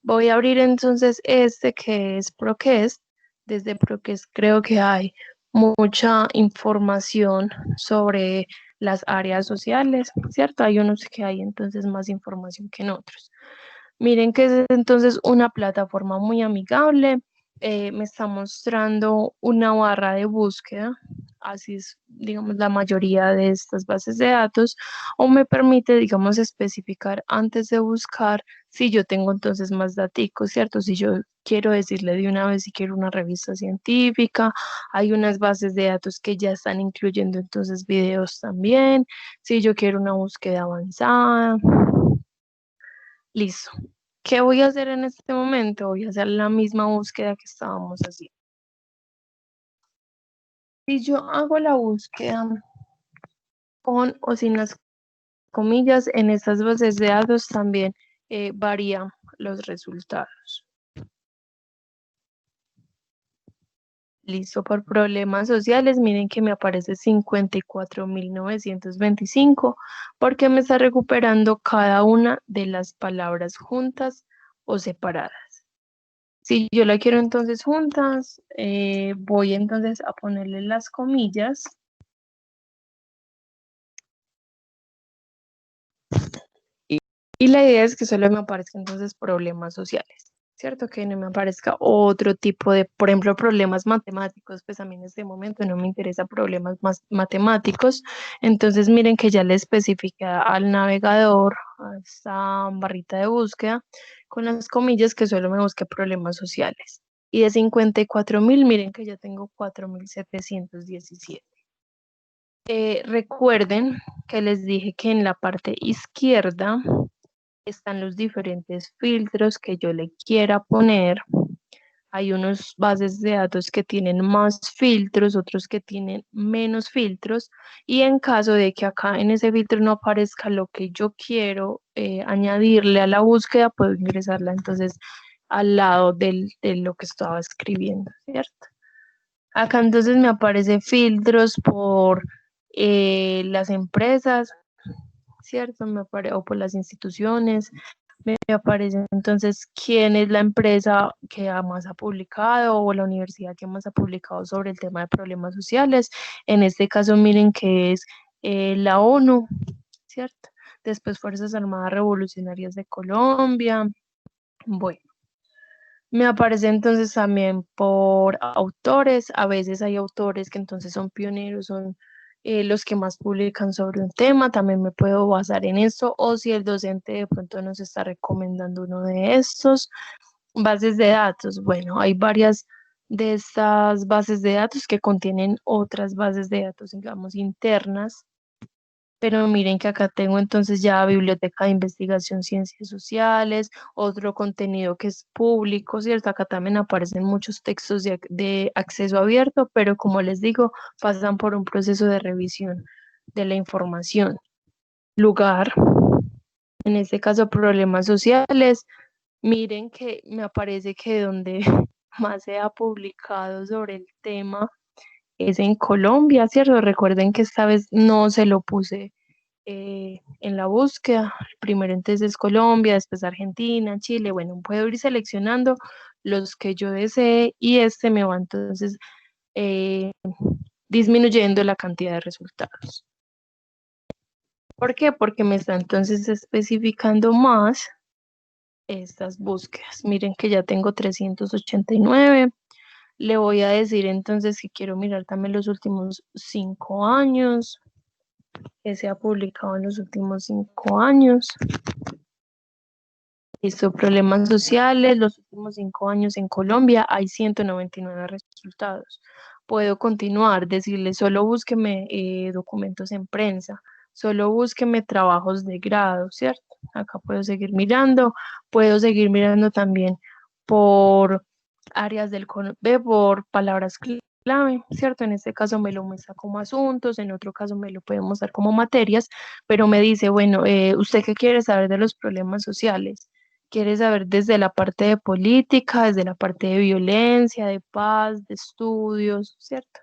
Voy a abrir entonces que es ProQuest. Desde ProQuest creo que hay mucha información sobre las áreas sociales, ¿cierto? Hay unos que hay entonces más información que en otros. Miren que es entonces una plataforma muy amigable. Me está mostrando una barra de búsqueda, así es, digamos, la mayoría de estas bases de datos, o me permite, digamos, especificar antes de buscar si yo tengo entonces más datos, ¿cierto? Si yo quiero decirle de una vez si quiero una revista científica, hay unas bases de datos que ya están incluyendo entonces videos también, si yo quiero una búsqueda avanzada. Listo. ¿Qué voy a hacer en este momento? Voy a hacer la misma búsqueda que estábamos haciendo. Si yo hago la búsqueda con o sin las comillas, en estas bases de datos también varían los resultados. Listo, por problemas sociales, miren que me aparece 54.925 porque me está recuperando cada una de las palabras juntas o separadas. Si yo la quiero entonces juntas, voy entonces a ponerle las comillas. Y la idea es que solo me aparezcan entonces problemas sociales, ¿cierto? Que no me aparezca otro tipo de, por ejemplo, problemas matemáticos, pues a mí en este momento no me interesa problemas más matemáticos. Entonces miren que ya le especifiqué al navegador, a esta barrita de búsqueda, con las comillas que solo me busque problemas sociales. Y de 54.000, miren que ya tengo 4.717. Recuerden que les dije que en la parte izquierda están los diferentes filtros que yo le quiera poner. Hay unos bases de datos que tienen más filtros, otros que tienen menos filtros, y en caso de que acá en ese filtro no aparezca lo que yo quiero añadirle a la búsqueda, puedo ingresarla entonces al lado de lo que estaba escribiendo, ¿cierto? Acá entonces me aparece filtros por las empresas, ¿cierto? O por las instituciones. Me aparece entonces quién es la empresa que más ha publicado o la universidad que más ha publicado sobre el tema de problemas sociales. En este caso, miren que es la ONU, ¿cierto? Después Fuerzas Armadas Revolucionarias de Colombia. Bueno, me aparece entonces también por autores. A veces hay autores que entonces son pioneros, son los que más publican sobre un tema. También me puedo basar en eso. O si el docente de pronto nos está recomendando uno de estos. Bases de datos. Bueno, hay varias de estas bases de datos que contienen otras bases de datos, digamos, internas. Pero miren que acá tengo entonces ya biblioteca de investigación, ciencias sociales, otro contenido que es público, ¿cierto? Acá también aparecen muchos textos de acceso abierto, pero como les digo, pasan por un proceso de revisión de la información. Lugar, en este caso problemas sociales, miren que me aparece que donde más se ha publicado sobre el tema es en Colombia, ¿cierto? Recuerden que esta vez no se lo puse en la búsqueda. Primero entonces es Colombia, después Argentina, Chile. Bueno, puedo ir seleccionando los que yo desee y este me va entonces eh, disminuyendo la cantidad de resultados. ¿Por qué? Porque me está entonces especificando más estas búsquedas. Miren que ya tengo 389. Le voy a decir entonces que quiero mirar también los últimos 5 años, que se ha publicado en los últimos 5 años. Listo, problemas sociales, los últimos 5 años en Colombia hay 199 resultados. Puedo continuar, decirle solo búsqueme documentos en prensa, solo búsqueme trabajos de grado, ¿cierto? Acá puedo seguir mirando, puedo seguir mirando también por áreas del CONVE, por palabras clave, ¿cierto? En este caso me lo muestra como asuntos, en otro caso me lo puede mostrar como materias, pero me dice, bueno, ¿usted qué quiere saber de los problemas sociales? ¿Quiere saber desde la parte de política, desde la parte de violencia, de paz, de estudios, ¿cierto?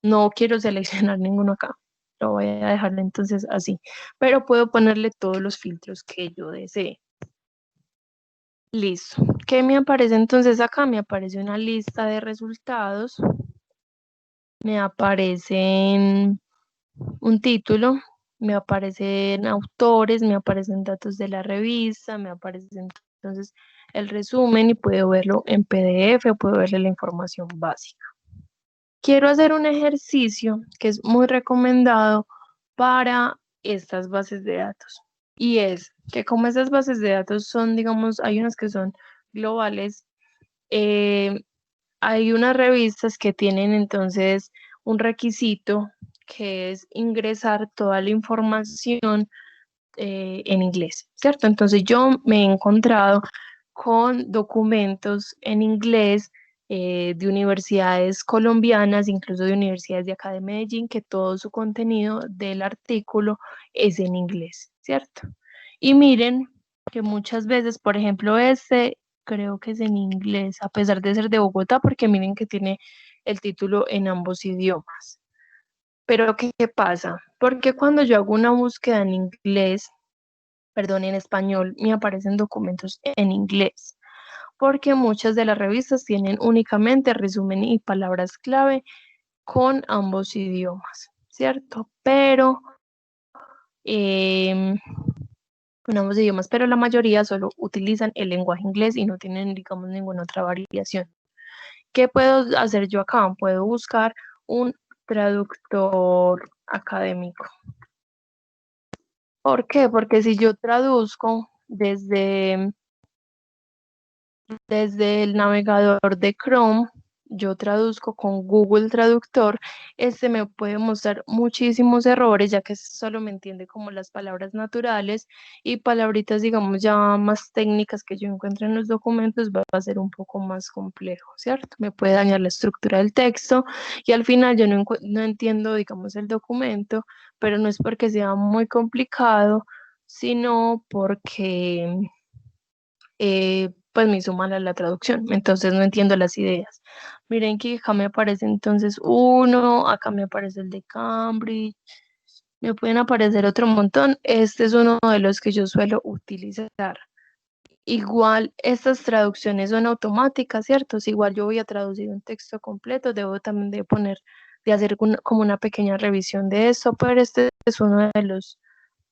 No quiero seleccionar ninguno acá. Lo voy a dejar entonces así. Pero puedo ponerle todos los filtros que yo desee. Listo. ¿Qué me aparece entonces acá? Me aparece una lista de resultados. Me aparecen un título. Me aparecen autores, me aparecen datos de la revista, me aparecen entonces el resumen y puedo verlo en PDF o puedo verle la información básica. Quiero hacer un ejercicio que es muy recomendado para estas bases de datos y es que como estas bases de datos son, digamos, hay unas que son globales, hay unas revistas que tienen entonces un requisito que es ingresar toda la información en inglés, ¿cierto? Entonces yo me he encontrado con documentos en inglés de universidades colombianas, incluso de universidades de acá de Medellín, que todo su contenido del artículo es en inglés, ¿cierto? Y miren que muchas veces, por ejemplo, este creo que es en inglés, a pesar de ser de Bogotá, porque miren que tiene el título en ambos idiomas. Pero ¿qué pasa? Porque cuando yo hago una búsqueda en inglés, perdón, en español, me aparecen documentos en inglés. porque muchas de las revistas tienen únicamente resumen y palabras clave con ambos idiomas, ¿cierto? Pero con ambos idiomas, pero la mayoría solo utilizan el lenguaje inglés y no tienen, digamos, ninguna otra variación. ¿Qué puedo hacer yo acá? Puedo buscar un traductor académico. ¿Por qué? Porque si yo traduzco desde el navegador de Chrome, yo traduzco con Google Traductor, me puede mostrar muchísimos errores, ya que solo me entiende como las palabras naturales y palabritas, digamos, ya más técnicas que yo encuentro en los documentos, va a ser un poco más complejo, ¿cierto? Me puede dañar la estructura del texto y al final yo no entiendo, digamos, el documento, pero no es porque sea muy complicado, sino porque pues me hizo mala la traducción, entonces no entiendo las ideas. Miren que acá me aparece entonces uno, acá me aparece el de Cambridge, me pueden aparecer otro montón. Este es uno de los que yo suelo utilizar. Igual estas traducciones son automáticas, ¿cierto? Si igual yo voy a traducir un texto completo, debo también de hacer como una pequeña revisión de eso, pero este es uno de los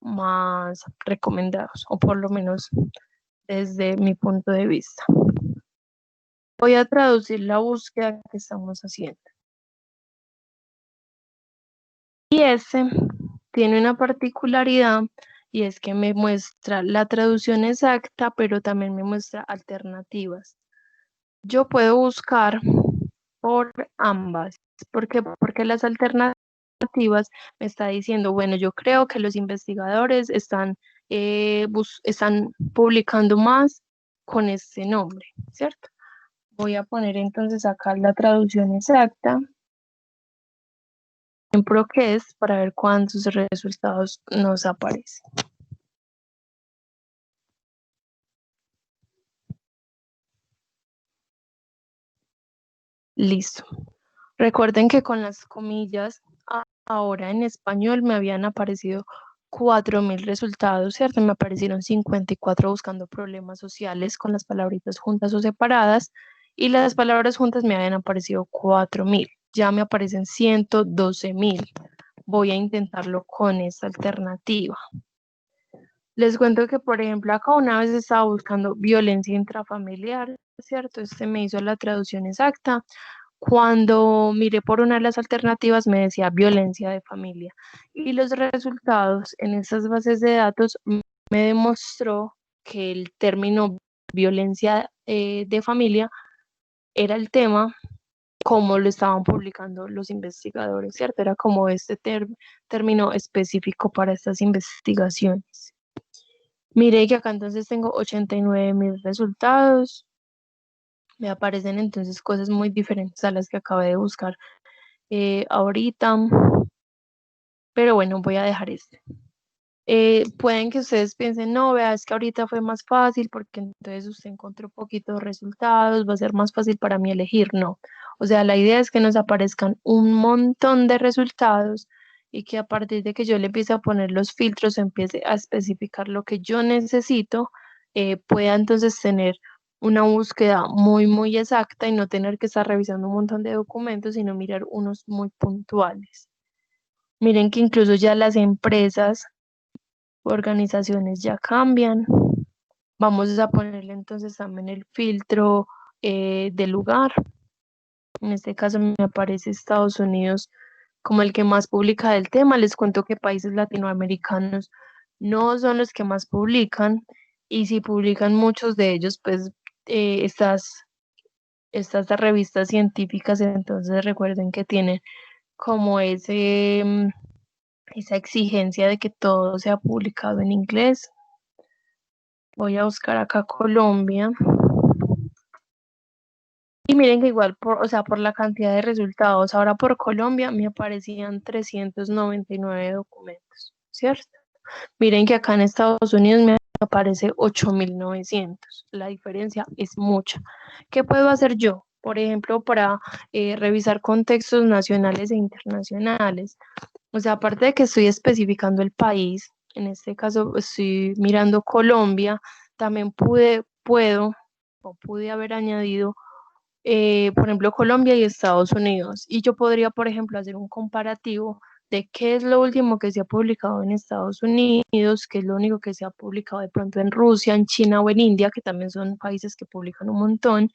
más recomendados, o por lo menos desde mi punto de vista. Voy a traducir la búsqueda que estamos haciendo. Y ese tiene una particularidad y es que me muestra la traducción exacta, pero también me muestra alternativas. Yo puedo buscar por ambas. ¿Por qué? Porque las alternativas me está diciendo, bueno, yo creo que los investigadores están publicando más con este nombre, ¿cierto? Voy a poner entonces acá la traducción exacta. En ProQuest para ver cuántos resultados nos aparecen. Listo. Recuerden que con las comillas ahora en español me habían aparecido 4.000 resultados, ¿cierto? Me aparecieron 54 buscando problemas sociales con las palabritas juntas o separadas y las palabras juntas me habían aparecido 4.000. Ya me aparecen 112.000. Voy a intentarlo con esta alternativa. Les cuento que, por ejemplo, acá una vez estaba buscando violencia intrafamiliar, ¿cierto? Me hizo la traducción exacta. Cuando miré por una de las alternativas me decía violencia de familia. Y los resultados en esas bases de datos me demostró que el término violencia de familia era el tema como lo estaban publicando los investigadores, ¿cierto? Era como este término específico para estas investigaciones. Mire que acá entonces tengo 89.000 resultados. Me aparecen entonces cosas muy diferentes a las que acabé de buscar ahorita. Pero bueno, voy a dejar este. Pueden que ustedes piensen, no, vea, es que ahorita fue más fácil porque entonces usted encontró poquitos resultados, va a ser más fácil para mí elegir. No. O sea, la idea es que nos aparezcan un montón de resultados y que a partir de que yo le empiece a poner los filtros, empiece a especificar lo que yo necesito, pueda entonces tener una búsqueda muy, muy exacta y no tener que estar revisando un montón de documentos, sino mirar unos muy puntuales. Miren que incluso ya las empresas, organizaciones ya cambian. Vamos a ponerle entonces también el filtro de lugar. En este caso me aparece Estados Unidos como el que más publica del tema. Les cuento que países latinoamericanos no son los que más publican y si publican muchos de ellos, pues estas revistas científicas, entonces recuerden que tienen como esa exigencia de que todo sea publicado en inglés. Voy a buscar acá Colombia. Y miren que igual, por la cantidad de resultados, ahora por Colombia me aparecían 399 documentos, ¿cierto? Miren que acá en Estados Unidos me aparece 8.900. La diferencia es mucha. ¿Qué puedo hacer yo? Por ejemplo, para revisar contextos nacionales e internacionales. O sea, aparte de que estoy especificando el país, en este caso estoy mirando Colombia, también puedo o pude haber añadido, por ejemplo, Colombia y Estados Unidos. Y yo podría, por ejemplo, hacer un comparativo de qué es lo último que se ha publicado en Estados Unidos, qué es lo único que se ha publicado de pronto en Rusia, en China o en India, que también son países que publican un montón,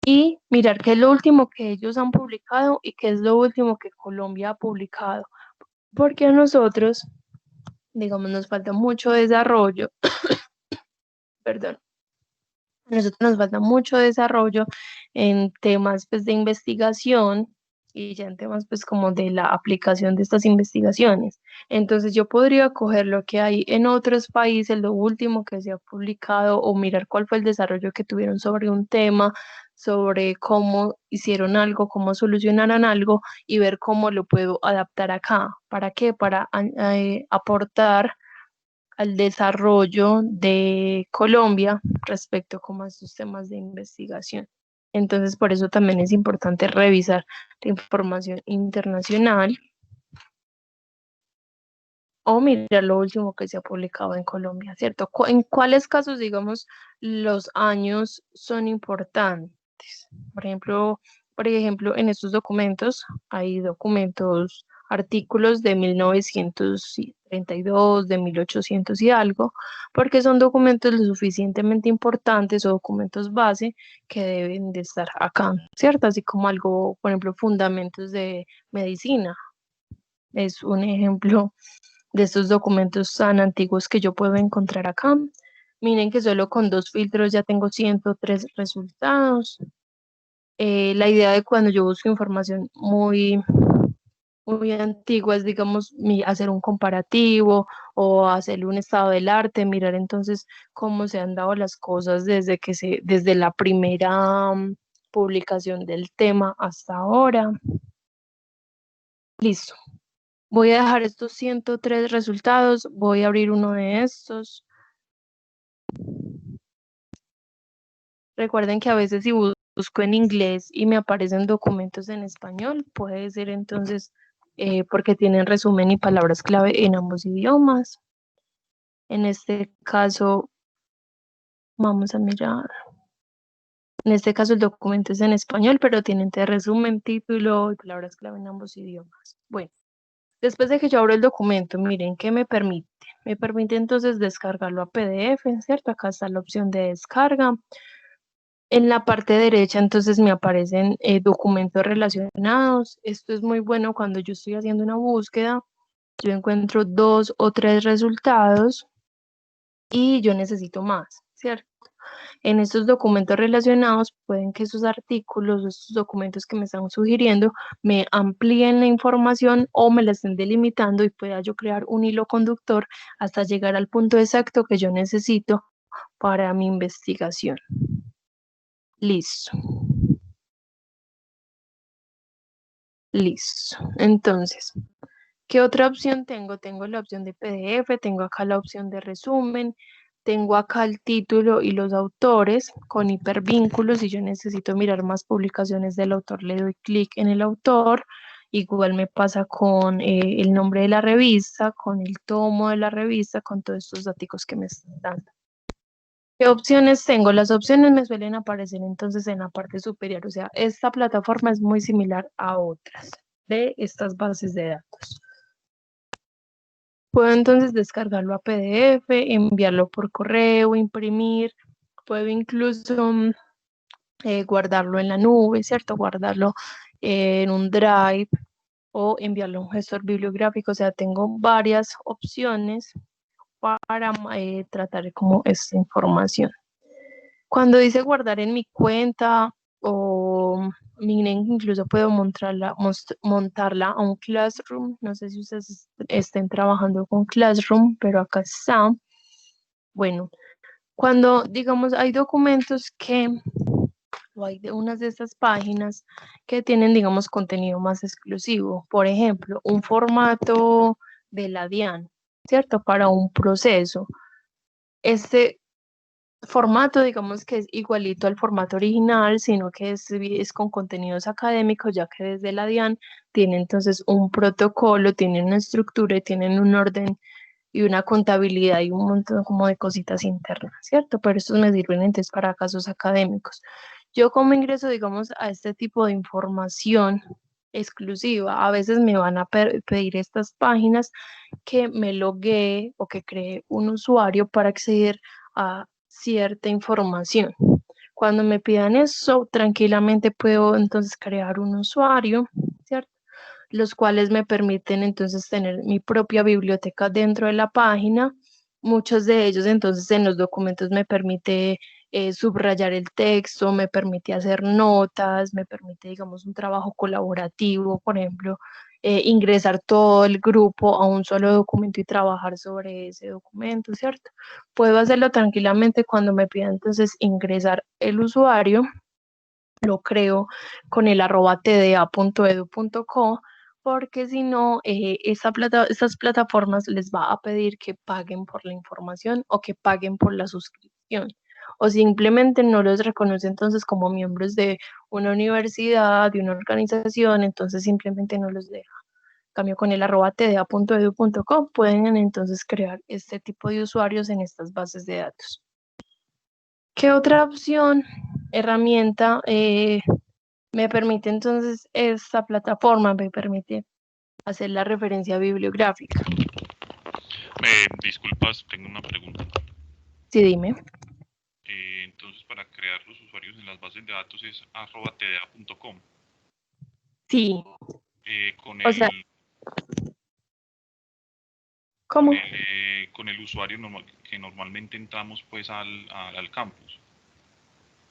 y mirar qué es lo último que ellos han publicado y qué es lo último que Colombia ha publicado. Porque a nosotros, digamos, nos falta mucho desarrollo, perdón, a nosotros nos falta mucho desarrollo en temas pues, de investigación y ya en temas pues como de la aplicación de estas investigaciones. Entonces yo podría coger lo que hay en otros países, lo último que se ha publicado o mirar cuál fue el desarrollo que tuvieron sobre un tema, sobre cómo hicieron algo, cómo solucionaron algo y ver cómo lo puedo adaptar acá. ¿Para qué? Para aportar al desarrollo de Colombia respecto como a estos temas de investigación. Entonces, por eso también es importante revisar la información internacional o mirar lo último que se ha publicado en Colombia, ¿cierto? ¿En cuáles casos, digamos, los años son importantes? Por ejemplo, en estos documentos hay documentos, artículos de 1932, de 1800 y algo, porque son documentos lo suficientemente importantes o documentos base que deben de estar acá, ¿cierto? Así como algo, por ejemplo, fundamentos de medicina. Es un ejemplo de estos documentos tan antiguos que yo puedo encontrar acá. Miren que solo con 2 filtros ya tengo 103 resultados. La idea de cuando yo busco información muy antigua es, digamos, hacer un comparativo o hacer un estado del arte, mirar entonces cómo se han dado las cosas desde la primera publicación del tema hasta ahora. Listo. Voy a dejar estos 103 resultados, voy a abrir uno de estos. Recuerden que a veces si busco en inglés y me aparecen documentos en español, puede ser entonces porque tienen resumen y palabras clave en ambos idiomas. En este caso, vamos a mirar. En este caso el documento es en español, pero tienen resumen, título y palabras clave en ambos idiomas. Bueno, después de que yo abro el documento, miren, ¿qué me permite? Me permite entonces descargarlo a PDF, ¿cierto? Acá está la opción de descarga. En la parte derecha entonces me aparecen documentos relacionados. Esto es muy bueno cuando yo estoy haciendo una búsqueda. Yo encuentro 2 o 3 resultados y yo necesito más, ¿cierto? En estos documentos relacionados pueden que esos artículos, estos documentos que me están sugiriendo, me amplíen la información o me la estén delimitando y pueda yo crear un hilo conductor hasta llegar al punto exacto que yo necesito para mi investigación. Listo. Listo. Entonces, ¿qué otra opción tengo? Tengo la opción de PDF, tengo acá la opción de resumen, tengo acá el título y los autores con hipervínculos. Si yo necesito mirar más publicaciones del autor, le doy clic en el autor. Igual me pasa con el nombre de la revista, con el tomo de la revista, con todos estos datos que me están dando. ¿Qué opciones tengo? Las opciones me suelen aparecer entonces en la parte superior. O sea, esta plataforma es muy similar a otras de estas bases de datos. Puedo entonces descargarlo a PDF, enviarlo por correo, imprimir, puedo incluso guardarlo en la nube, ¿cierto? Guardarlo en un Drive o enviarlo a un gestor bibliográfico. O sea, tengo varias opciones para tratar como esta información. Cuando dice guardar en mi cuenta o miren, incluso puedo montarla a un Classroom. No sé si ustedes estén trabajando con Classroom, pero acá está. Bueno, cuando digamos hay documentos o hay de unas de estas páginas que tienen, digamos, contenido más exclusivo. Por ejemplo, un formato de la DIAN, ¿cierto? Para un proceso. Este formato, digamos que es igualito al formato original, sino que es con contenidos académicos, ya que desde la DIAN tiene entonces un protocolo, tienen una estructura y tienen un orden y una contabilidad y un montón como de cositas internas, ¿cierto? Pero estos me sirven entonces para casos académicos. Yo como ingreso, digamos, a este tipo de información exclusiva, a veces me van a pedir estas páginas que me loguee o que cree un usuario para acceder a cierta información. Cuando me pidan eso, tranquilamente puedo entonces crear un usuario, ¿cierto? Los cuales me permiten entonces tener mi propia biblioteca dentro de la página. Muchos de ellos entonces en los documentos me permite subrayar el texto, me permite hacer notas, me permite, digamos, un trabajo colaborativo, por ejemplo, ingresar todo el grupo a un solo documento y trabajar sobre ese documento, ¿cierto? Puedo hacerlo tranquilamente cuando me pida entonces ingresar el usuario, lo creo con el @tda.edu.co, porque si no, estas plataformas les va a pedir que paguen por la información o que paguen por la suscripción, o simplemente no los reconoce entonces como miembros de una universidad, de una organización, entonces simplemente no los deja. En cambio, con el @tda.edu.co pueden entonces crear este tipo de usuarios en estas bases de datos. ¿Qué otra opción, herramienta me permite entonces esta plataforma? Me permite hacer la referencia bibliográfica. Disculpas, tengo una pregunta. Sí, dime. Entonces, para crear los usuarios en las bases de datos es @tda.com. Sí, Con o sea, el, ¿cómo? con el usuario que normalmente entramos pues al campus.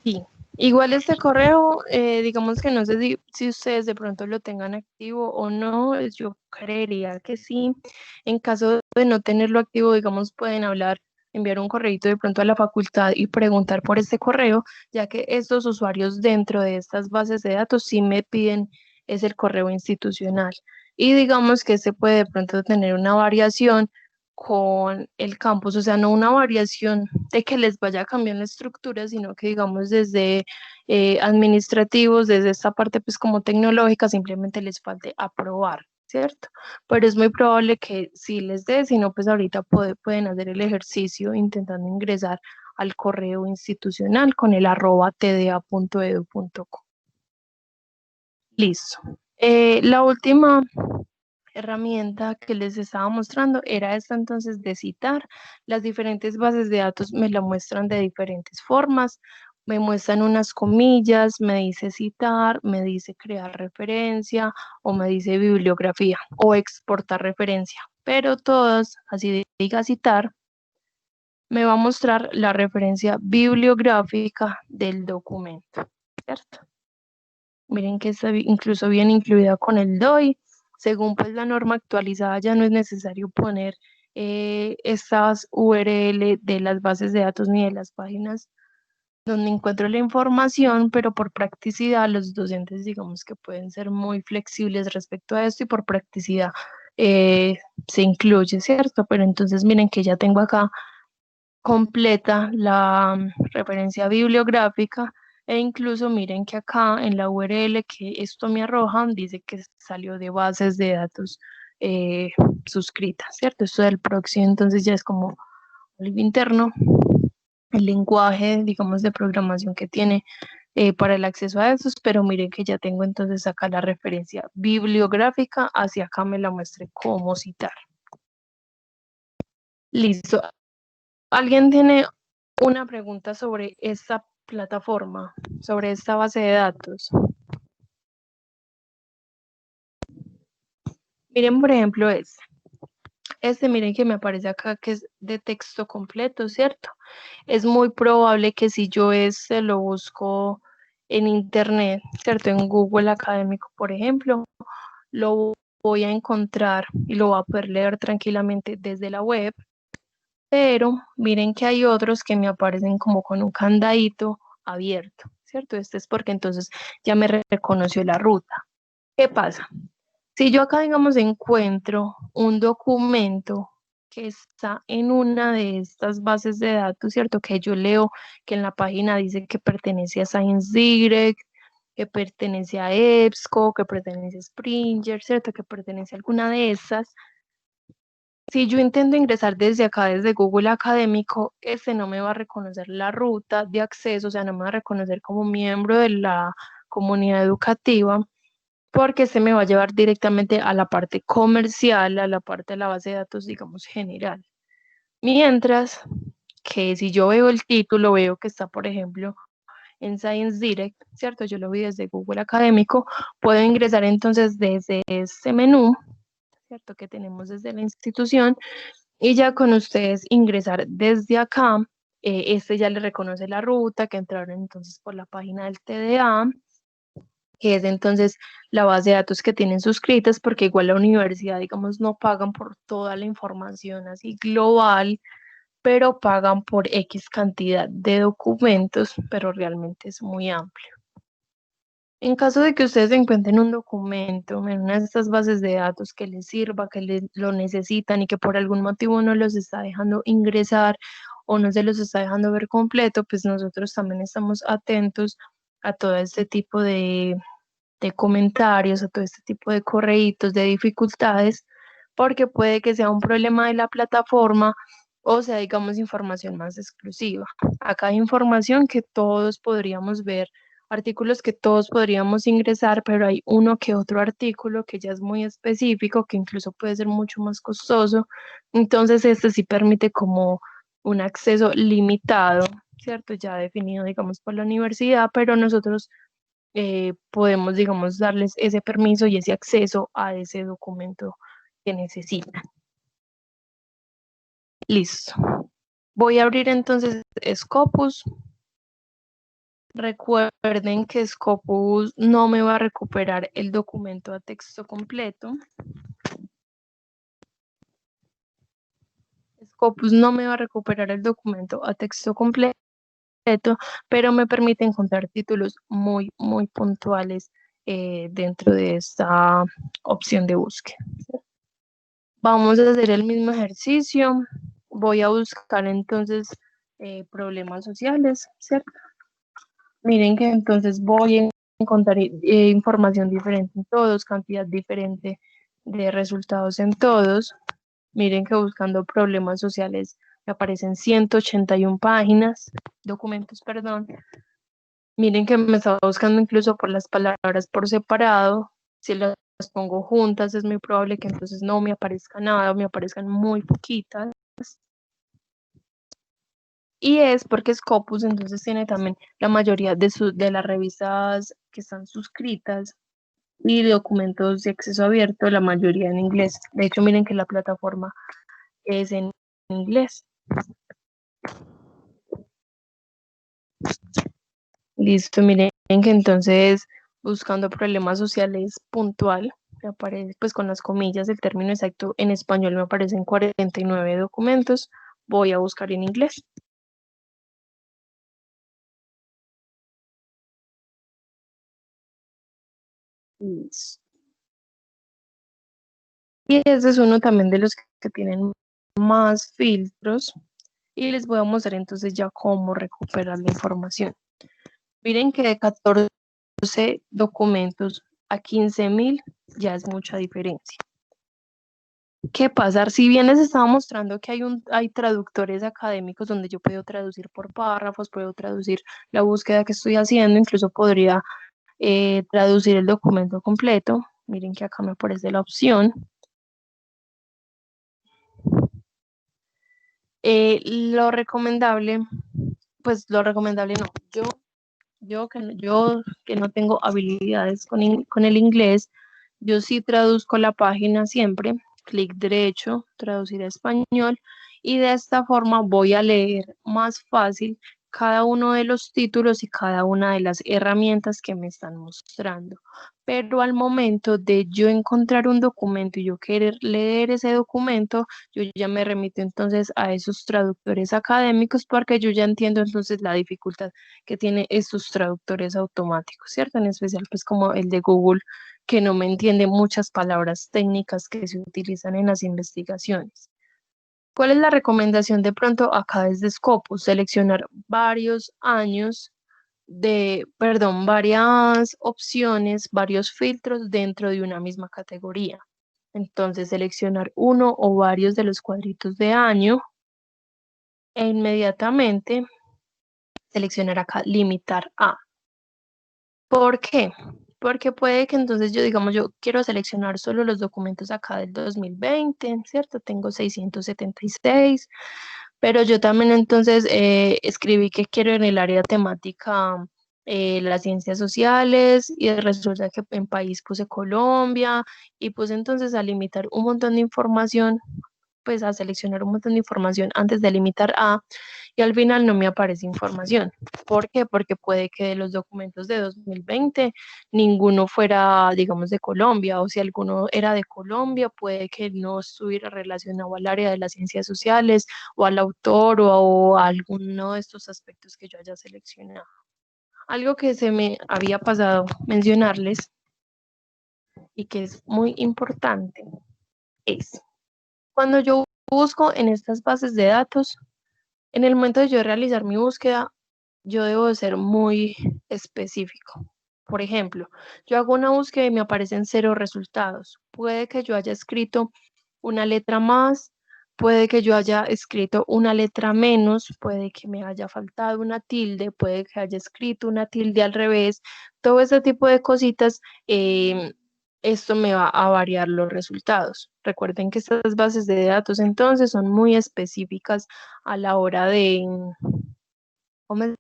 Sí. Igual este correo, digamos que no sé si ustedes de pronto lo tengan activo o no, yo creería que sí. En caso de no tenerlo activo, digamos, pueden hablar, enviar un correíto de pronto a la facultad y preguntar por este correo, ya que estos usuarios dentro de estas bases de datos sí me piden es el correo institucional. Y digamos que se puede de pronto tener una variación con el campus, o sea, no una variación de que les vaya a cambiar la estructura, sino que digamos desde administrativos, desde esta parte pues como tecnológica, simplemente les falte aprobar, ¿cierto? Pero es muy probable que sí les dé, si no pues ahorita pueden hacer el ejercicio intentando ingresar al correo institucional con el @tda.edu.co. Listo. La última herramienta que les estaba mostrando era esta entonces de citar. Las diferentes bases de datos me la muestran de diferentes formas. Me muestran unas comillas, me dice citar, me dice crear referencia o me dice bibliografía o exportar referencia. Pero todas, así diga citar, me va a mostrar la referencia bibliográfica del documento, ¿cierto? Miren que está incluso bien incluida con el DOI. Según pues la norma actualizada ya no es necesario poner estas URL de las bases de datos ni de las páginas donde encuentro la información, pero por practicidad los docentes digamos que pueden ser muy flexibles respecto a esto y por practicidad se incluye, ¿cierto? Pero entonces miren que ya tengo acá completa la referencia bibliográfica e incluso miren que acá en la URL que esto me arroja dice que salió de bases de datos eh, suscritas, ¿cierto? Esto del proxy entonces ya es como algo interno, el lenguaje, digamos, de programación que tiene para el acceso a esos, pero miren que ya tengo entonces acá la referencia bibliográfica, hacia acá me la muestre cómo citar. Listo. ¿Alguien tiene una pregunta sobre esta plataforma, sobre esta base de datos? Miren, por ejemplo, miren que me aparece acá que es de texto completo, ¿cierto? Es muy probable que si yo lo busco en internet, ¿cierto? En Google Académico, por ejemplo, lo voy a encontrar y lo voy a poder leer tranquilamente desde la web. Pero miren que hay otros que me aparecen como con un candadito abierto, ¿cierto? Este es porque entonces ya me reconoció la ruta. ¿Qué pasa? Si yo acá, digamos, encuentro un documento que está en una de estas bases de datos, ¿cierto? Que yo leo que en la página dice que pertenece a Science Direct, que pertenece a EBSCO, que pertenece a Springer, ¿cierto? Que pertenece a alguna de esas. Si yo intento ingresar desde acá, desde Google Académico, este no me va a reconocer la ruta de acceso, o sea, no me va a reconocer como miembro de la comunidad educativa, porque se me va a llevar directamente a la parte comercial, a la parte de la base de datos, digamos, general. Mientras que si yo veo el título, veo que está, por ejemplo, en Science Direct, ¿cierto? Yo lo vi desde Google Académico, puedo ingresar entonces desde este menú, ¿cierto? Que tenemos desde la institución, y ya con ustedes ingresar desde acá, este ya le reconoce la ruta, que entraron entonces por la página del TDA, que es entonces la base de datos que tienen suscritas, porque igual la universidad, digamos, no pagan por toda la información así global, pero pagan por X cantidad de documentos, pero realmente es muy amplio. En caso de que ustedes encuentren un documento en una de estas bases de datos que les sirva, lo necesitan y que por algún motivo no los está dejando ingresar o no se los está dejando ver completo, pues nosotros también estamos atentos a todo este tipo de comentarios, a todo este tipo de correitos, de dificultades, porque puede que sea un problema de la plataforma o sea, digamos, información más exclusiva. Acá hay información que todos podríamos ver, artículos que todos podríamos ingresar, pero hay uno que otro artículo que ya es muy específico, que incluso puede ser mucho más costoso. Entonces, este sí permite como un acceso limitado, ¿cierto? Ya definido, digamos, por la universidad, pero nosotros podemos, digamos, darles ese permiso y ese acceso a ese documento que necesitan. Listo. Voy a abrir entonces Scopus. Recuerden que Scopus no me va a recuperar el documento a texto completo. Scopus no me va a recuperar el documento a texto completo, pero me permite encontrar títulos muy, muy puntuales dentro de esta opción de búsqueda. Vamos a hacer el mismo ejercicio. Voy a buscar entonces problemas sociales, ¿cierto? Miren que entonces voy a encontrar información diferente en todos, cantidad diferente de resultados en todos. Miren que buscando problemas sociales me aparecen 181 páginas, documentos, perdón. Miren que me estaba buscando incluso por las palabras por separado. Si las pongo juntas es muy probable que entonces no me aparezca nada, me aparezcan muy poquitas. Y es porque Scopus entonces tiene también la mayoría de las revistas que están suscritas y documentos de acceso abierto, la mayoría en inglés. De hecho, miren que la plataforma es en inglés. Listo, miren que entonces buscando problemas sociales puntual, me aparece pues con las comillas el término exacto en español me aparecen 49 documentos. Voy a buscar en inglés. Listo. Y ese es uno también de los que tienen más filtros. Y les voy a mostrar entonces ya cómo recuperar la información. Miren que de 14 documentos a 15.000 ya es mucha diferencia. ¿Qué pasa? Si bien les estaba mostrando que hay traductores académicos donde yo puedo traducir por párrafos, puedo traducir la búsqueda que estoy haciendo, incluso podría traducir el documento completo. Miren que acá me aparece la opción. Lo recomendable, pues lo recomendable no. Yo que no tengo habilidades con el inglés, yo sí traduzco la página siempre, clic derecho, traducir a español, y de esta forma voy a leer más fácil cada uno de los títulos y cada una de las herramientas que me están mostrando. Pero al momento de yo encontrar un documento y yo querer leer ese documento, yo ya me remito entonces a esos traductores académicos porque yo ya entiendo entonces la dificultad que tiene estos traductores automáticos, ¿cierto? En especial pues como el de Google, que no me entiende muchas palabras técnicas que se utilizan en las investigaciones. ¿Cuál es la recomendación de pronto acá desde Scopus? Seleccionar varios años varias opciones, varios filtros dentro de una misma categoría. Entonces seleccionar uno o varios de los cuadritos de año e inmediatamente seleccionar acá limitar a. ¿Por qué? Porque puede que entonces yo quiero seleccionar solo los documentos acá del 2020, ¿cierto? Tengo 676, pero yo también entonces escribí que quiero en el área temática las ciencias sociales y resulta que en país puse Colombia y puse entonces a limitar un montón de información, pues a seleccionar un montón de información antes de limitar a, y al final no me aparece información. ¿Por qué? Porque puede que de los documentos de 2020 ninguno fuera, digamos, de Colombia, o si alguno era de Colombia, puede que no estuviera relacionado al área de las ciencias sociales o al autor o a alguno de estos aspectos que yo haya seleccionado. Algo que se me había pasado mencionarles y que es muy importante es cuando yo busco en estas bases de datos, en el momento de yo realizar mi búsqueda, yo debo de ser muy específico. Por ejemplo, yo hago una búsqueda y me aparecen 0 resultados. Puede que yo haya escrito una letra más, puede que yo haya escrito una letra menos, puede que me haya faltado una tilde, puede que haya escrito una tilde al revés. Todo ese tipo de cositas, esto me va a variar los resultados. Recuerden que estas bases de datos entonces son muy específicas a la hora de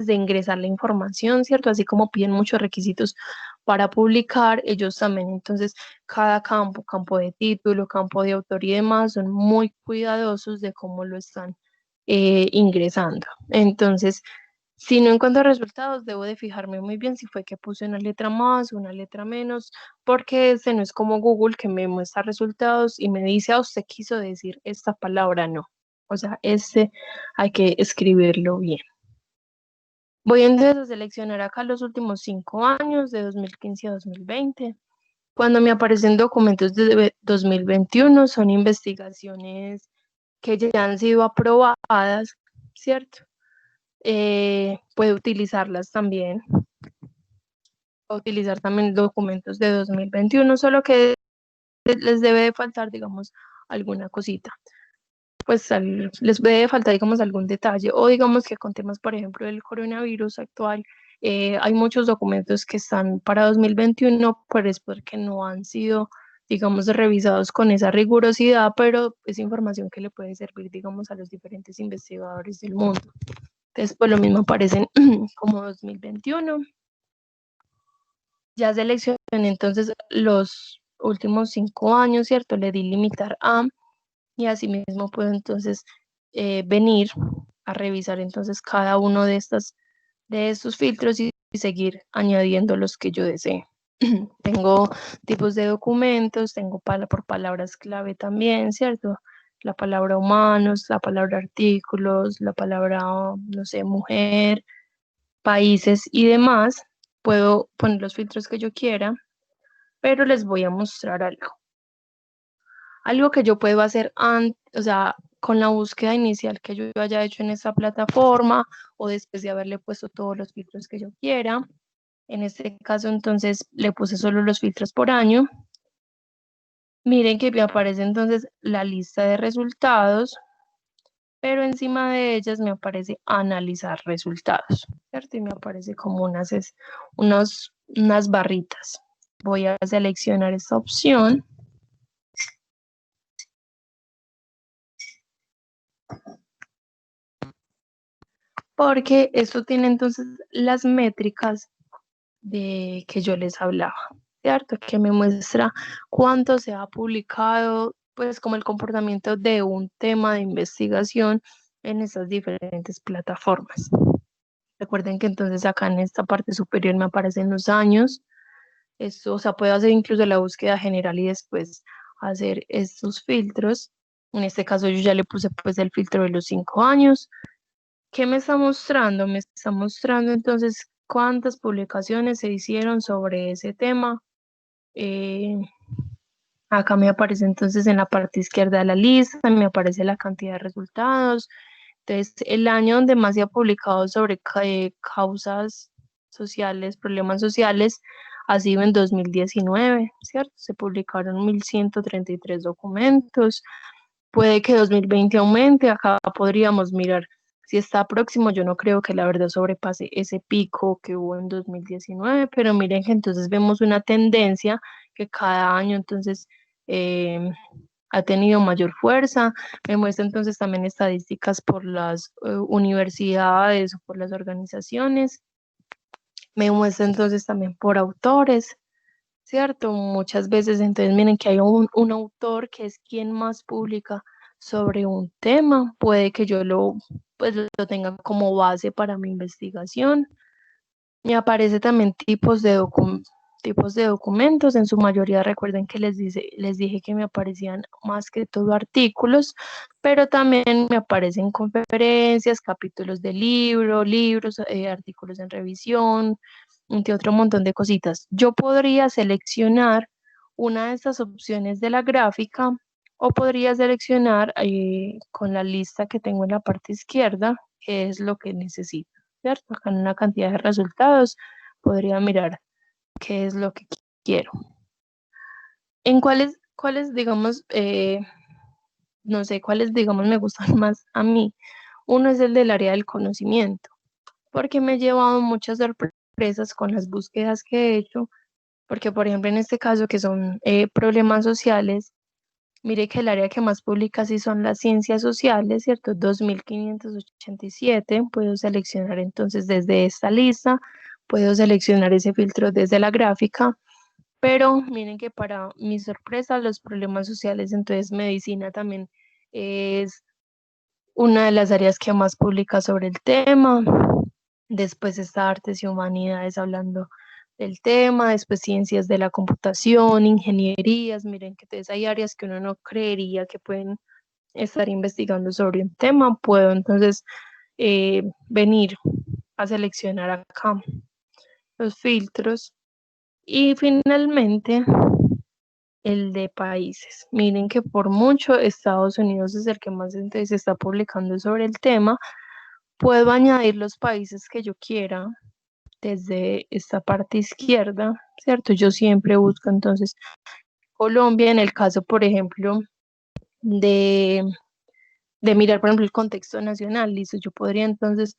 ingresar la información, ¿cierto? Así como piden muchos requisitos para publicar, ellos también, entonces, cada campo, campo de título, campo de autor y demás, son muy cuidadosos de cómo lo están ingresando. Entonces, si no encuentro resultados, debo de fijarme muy bien si fue que puse una letra más, una letra menos, porque ese no es como Google que me muestra resultados y me dice, usted quiso decir esta palabra, no. O sea, hay que escribirlo bien. Voy entonces a seleccionar acá los últimos 5 años, de 2015 a 2020. Cuando me aparecen documentos de 2021, son investigaciones que ya han sido aprobadas, ¿cierto? Puede utilizarlas también. Puede utilizar también documentos de 2021, solo que les debe de faltar, digamos, alguna cosita. Pues les debe faltar, digamos, algún detalle, o digamos que con temas, por ejemplo, del coronavirus actual, hay muchos documentos que están para 2021, pero es porque no han sido, digamos, revisados con esa rigurosidad, pero es información que le puede servir, digamos, a los diferentes investigadores del mundo. Entonces, pues lo mismo aparecen como 2021. Ya seleccioné entonces los últimos 5 años, ¿cierto? Le di limitar a, y asimismo puedo entonces venir a revisar entonces cada uno de estos filtros y seguir añadiendo los que yo desee. Tengo tipos de documentos, tengo por palabras clave también, ¿cierto? La palabra humanos, la palabra artículos, la palabra, no sé, mujer, países y demás. Puedo poner los filtros que yo quiera, pero les voy a mostrar algo. Algo que yo puedo hacer o sea, con la búsqueda inicial que yo haya hecho en esta plataforma o después de haberle puesto todos los filtros que yo quiera. En este caso, entonces, le puse solo los filtros por año. Miren que me aparece entonces la lista de resultados, pero encima de ellas me aparece analizar resultados, ¿cierto? Y me aparece como unas barritas. Voy a seleccionar esta opción. Porque esto tiene entonces las métricas de que yo les hablaba, ¿cierto? Que me muestra cuánto se ha publicado, pues como el comportamiento de un tema de investigación en esas diferentes plataformas. Recuerden que entonces acá en esta parte superior me aparecen los años. Esto, o sea, puedo hacer incluso la búsqueda general y después hacer estos filtros. En este caso yo ya le puse pues el filtro de los 5 años. ¿Qué me está mostrando? Me está mostrando entonces cuántas publicaciones se hicieron sobre ese tema. Acá me aparece entonces en la parte izquierda de la lista, me aparece la cantidad de resultados. Entonces, el año donde más se ha publicado sobre causas sociales, problemas sociales, ha sido en 2019, ¿cierto? Se publicaron 1133 documentos. Puede que 2020 aumente, acá podríamos mirar si está próximo. Yo no creo que la verdad sobrepase ese pico que hubo en 2019, pero miren que entonces vemos una tendencia que cada año entonces ha tenido mayor fuerza. Me muestra entonces también estadísticas por las universidades o por las organizaciones. Me muestra entonces también por autores, ¿cierto? Muchas veces entonces miren que hay un autor que es quien más publica sobre un tema. Puede que yo pues, lo tenga como base para mi investigación. Me aparece también tipos de documentos. En su mayoría recuerden que les dije que me aparecían más que todo artículos, pero también me aparecen conferencias, capítulos de libros, artículos en revisión, entre otro montón de cositas. Yo podría seleccionar una de estas opciones de la gráfica o podría seleccionar con la lista que tengo en la parte izquierda, qué es lo que necesito, ¿cierto? Acá en una cantidad de resultados podría mirar qué es lo que quiero. En cuáles digamos, no sé, cuáles, digamos, me gustan más a mí. Uno es el del área del conocimiento, porque me he llevado muchas sorpresas con las búsquedas que he hecho, porque, por ejemplo, en este caso, que son problemas sociales, mire que el área que más publica sí son las ciencias sociales, ¿cierto? 2587. Puedo seleccionar entonces desde esta lista, puedo seleccionar ese filtro desde la gráfica, pero miren que para mi sorpresa, los problemas sociales, entonces medicina también es una de las áreas que más publica sobre el tema. Después está artes y humanidades hablando del tema, después ciencias de la computación, ingenierías. Miren que entonces hay áreas que uno no creería que pueden estar investigando sobre un tema. Puedo entonces venir a seleccionar acá los filtros y finalmente el de países. Miren que por mucho Estados Unidos es el que más entonces está publicando sobre el tema. Puedo añadir los países que yo quiera desde esta parte izquierda, ¿cierto? Yo siempre busco entonces Colombia en el caso, por ejemplo, de, de mirar, por ejemplo, el contexto nacional. Listo, yo podría entonces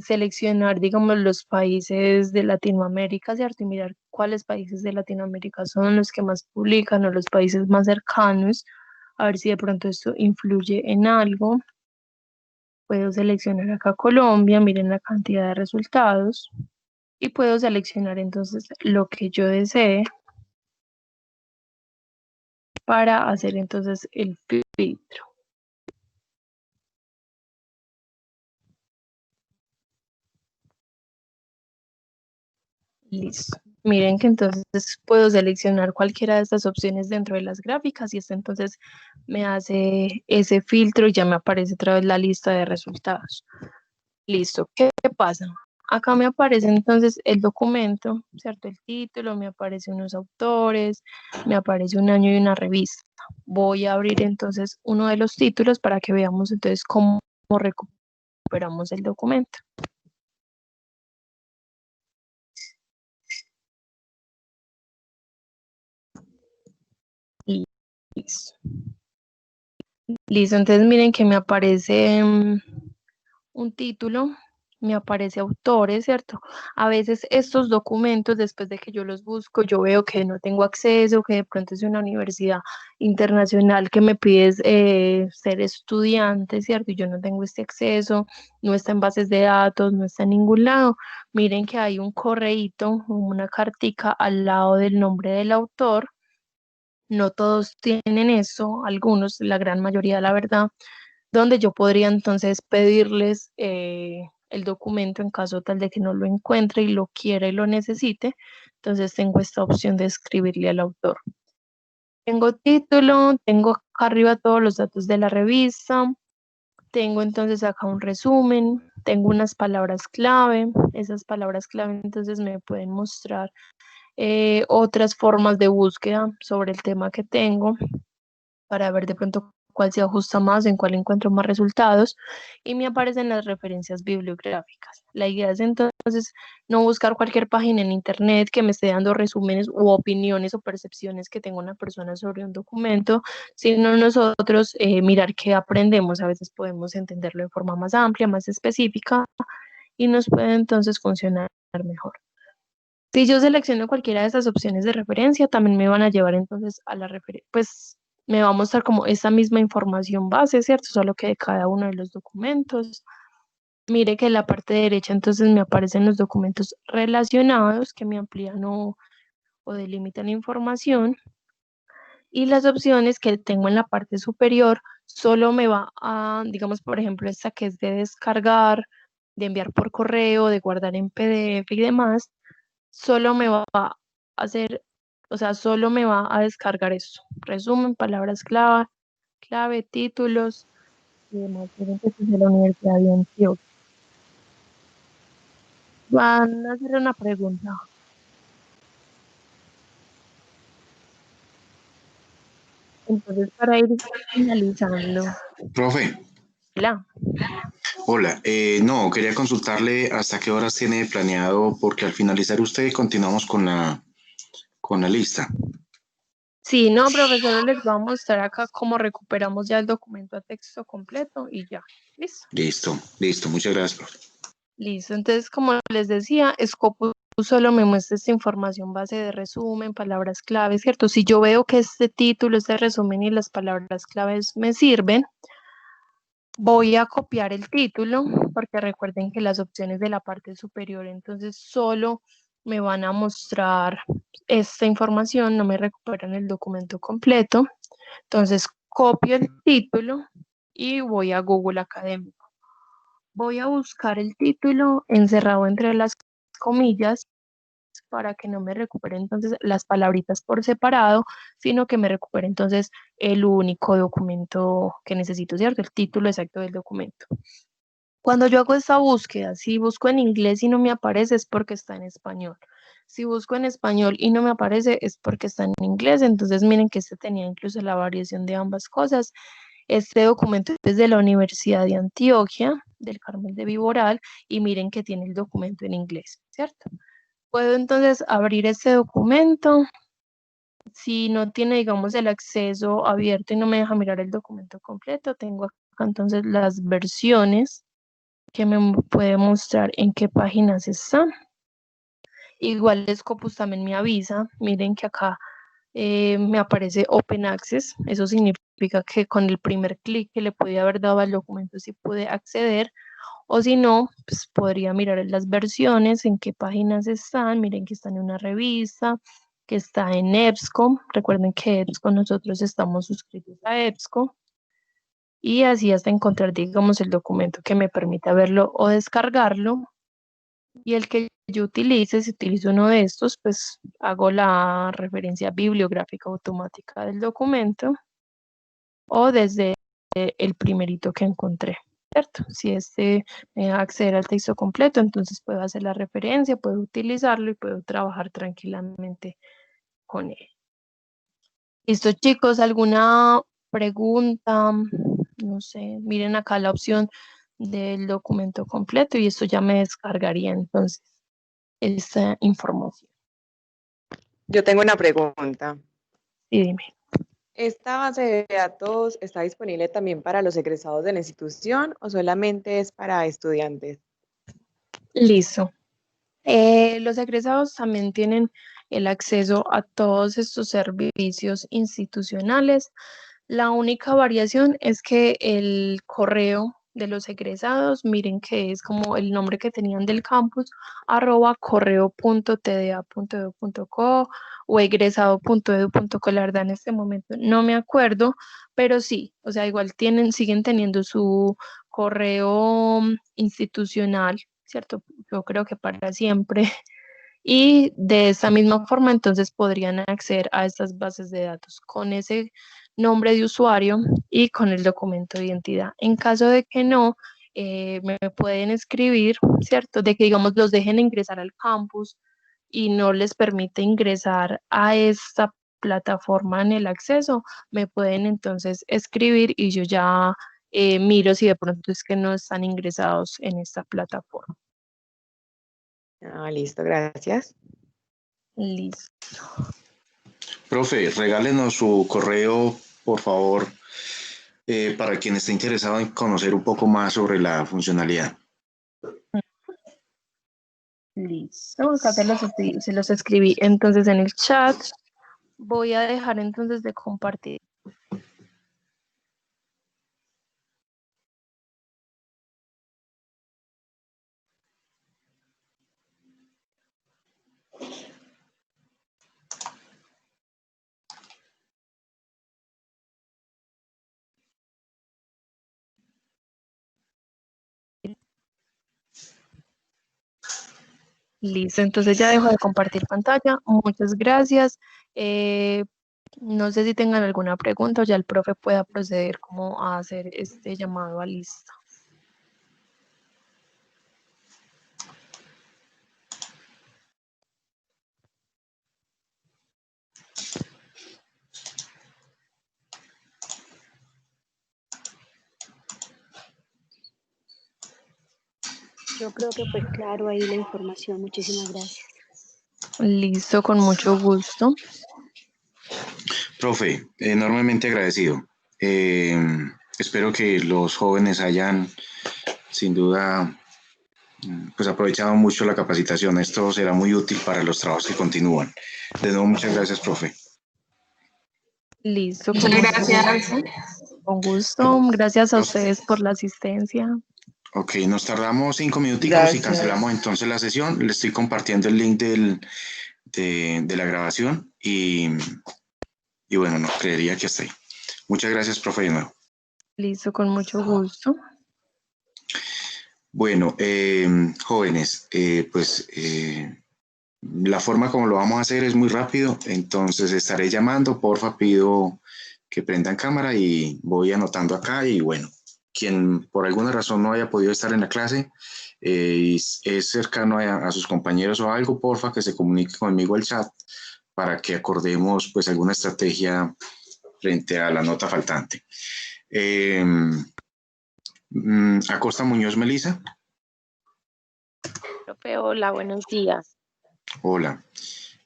seleccionar, digamos, los países de Latinoamérica, ¿cierto? Y mirar cuáles países de Latinoamérica son los que más publican o los países más cercanos, a ver si de pronto esto influye en algo. Puedo seleccionar acá Colombia, miren la cantidad de resultados y puedo seleccionar entonces lo que yo desee para hacer entonces el filtro. Listo. Miren que entonces puedo seleccionar cualquiera de estas opciones dentro de las gráficas y esto entonces me hace ese filtro y ya me aparece otra vez la lista de resultados. Listo. ¿Qué pasa? Acá me aparece entonces el documento, ¿cierto? El título, me aparecen unos autores, me aparece un año y una revista. Voy a abrir entonces uno de los títulos para que veamos entonces cómo recuperamos el documento. Listo. Listo, entonces miren que me aparece un título, me aparece autores, ¿cierto? A veces estos documentos, después de que yo los busco, yo veo que no tengo acceso, que de pronto es una universidad internacional que me pide ser estudiante, ¿cierto? Y yo no tengo este acceso, no está en bases de datos, no está en ningún lado. Miren que hay un correíto, una cartica al lado del nombre del autor. No todos tienen eso, algunos, la gran mayoría, la verdad, donde yo podría entonces pedirles el documento en caso tal de que no lo encuentre y lo quiera y lo necesite. Entonces tengo esta opción de escribirle al autor. Tengo título, tengo acá arriba todos los datos de la revista, tengo entonces acá un resumen, tengo unas palabras clave, esas palabras clave entonces me pueden mostrar otras formas de búsqueda sobre el tema que tengo para ver de pronto cuál se ajusta más, en cuál encuentro más resultados, y me aparecen las referencias bibliográficas. La idea es entonces no buscar cualquier página en internet que me esté dando resúmenes u opiniones o percepciones que tenga una persona sobre un documento, sino nosotros mirar qué aprendemos. A veces podemos entenderlo de forma más amplia, más específica, y nos puede entonces funcionar mejor. Si yo selecciono cualquiera de estas opciones de referencia, también me van a llevar entonces a la referencia, pues me va a mostrar como esa misma información base, ¿cierto? Solo que de cada uno de los documentos. Mire que en la parte derecha entonces me aparecen los documentos relacionados que me amplían o delimitan información, y las opciones que tengo en la parte superior solo me va a, digamos, por ejemplo, esta que es de descargar, de enviar por correo, de guardar en PDF y demás, solo me va a hacer, o sea, solo me va a descargar eso. Resumen, palabras clave, títulos y demás. Miren que esto es de la Universidad de Antioquia. Van a hacer una pregunta. Entonces, para ir finalizando. Profe, Hola. hola. No, quería consultarle hasta qué horas tiene planeado, porque al finalizar usted continuamos con la lista. Sí, no, profesor, les voy a mostrar acá cómo recuperamos ya el documento a texto completo y ya. ¿Listo? Listo. Muchas gracias, profe. Listo. Entonces, como les decía, Scopus solo me muestra esta información base de resumen, palabras claves, ¿cierto? Si yo veo que este título, este resumen y las palabras claves me sirven, voy a copiar el título, porque recuerden que las opciones de la parte superior entonces solo me van a mostrar esta información, no me recuperan el documento completo. Entonces copio el título y voy a Google Académico. Voy a buscar el título encerrado entre las comillas para que no me recupere entonces las palabritas por separado, sino que me recupere entonces el único documento que necesito, ¿cierto? El título exacto del documento. Cuando yo hago esta búsqueda, si busco en inglés y no me aparece es porque está en español. Si busco en español y no me aparece es porque está en inglés. Entonces miren que este tenía incluso la variación de ambas cosas. Este documento es de la Universidad de Antioquia, del Carmen de Viboral, y miren que tiene el documento en inglés, ¿cierto? Puedo entonces abrir este documento. Si no tiene, digamos, el acceso abierto y no me deja mirar el documento completo, tengo acá entonces las versiones que me puede mostrar en qué páginas están. Igual Scopus también me avisa, miren que acá me aparece Open Access, eso significa que con el primer clic que le podía haber dado al documento sí pude acceder, o si no, pues podría mirar en las versiones, en qué páginas están, miren que están en una revista, que está en EBSCO, recuerden que EBSCO nosotros estamos suscritos a EBSCO, y así hasta encontrar, digamos, el documento que me permita verlo o descargarlo. Y el que yo utilice, si utilizo uno de estos, pues hago la referencia bibliográfica automática del documento o desde el primerito que encontré, ¿cierto? Si este me da a acceder al texto completo, entonces puedo hacer la referencia, puedo utilizarlo y puedo trabajar tranquilamente con él. Listo, chicos, ¿alguna pregunta? No sé, miren acá la opción del documento completo y esto ya me descargaría entonces esta información. Yo tengo una pregunta. Sí, dime. ¿Esta base de datos está disponible también para los egresados de la institución o solamente es para estudiantes? Listo. Los egresados también tienen el acceso a todos estos servicios institucionales. La única variación es que el correo de los egresados, miren que es como el nombre que tenían del campus, @correo.tda.edu.co o egresado.edu.co. La verdad en este momento no me acuerdo, pero sí, o sea, igual siguen teniendo su correo institucional, ¿cierto? Yo creo que para siempre. Y de esa misma forma, entonces podrían acceder a estas bases de datos con ese nombre de usuario y con el documento de identidad. En caso de que no, me pueden escribir, ¿cierto? De que, digamos, los dejen ingresar al campus y no les permite ingresar a esta plataforma en el acceso, me pueden entonces escribir y yo ya miro si de pronto es que no están ingresados en esta plataforma. Ah, listo, gracias. Listo. Profe, regálenos su correo, por favor, para quien esté interesado en conocer un poco más sobre la funcionalidad. Listo, acá se los escribí entonces en el chat. Voy a dejar entonces de compartir. Listo, entonces ya dejo de compartir pantalla. Muchas gracias. No sé si tengan alguna pregunta o ya el profe pueda proceder como a hacer este llamado a lista. Yo creo que fue claro ahí la información. Muchísimas gracias. Listo, con mucho gusto. Profe, enormemente agradecido. Espero que los jóvenes hayan, sin duda, pues aprovechado mucho la capacitación. Esto será muy útil para los trabajos que continúan. De nuevo, muchas gracias, profe. Listo, Muchas gracias. Con gusto. Gracias a ustedes por la asistencia. Ok, nos tardamos 5 minuticos y Gracias. cancelamos entonces la sesión. Le estoy compartiendo el link de la grabación y bueno, no creería que hasta ahí. Muchas gracias, profe, de nuevo. Listo, con mucho gusto. Bueno, jóvenes, la forma como lo vamos a hacer es muy rápido, entonces estaré llamando, porfa, pido que prendan cámara y voy anotando acá y bueno, quien por alguna razón no haya podido estar en la clase y es cercano a sus compañeros o algo, porfa, que se comunique conmigo al chat para que acordemos pues alguna estrategia frente a la nota faltante. Acosta Muñoz Melisa. Profe, hola, buenos días. Hola.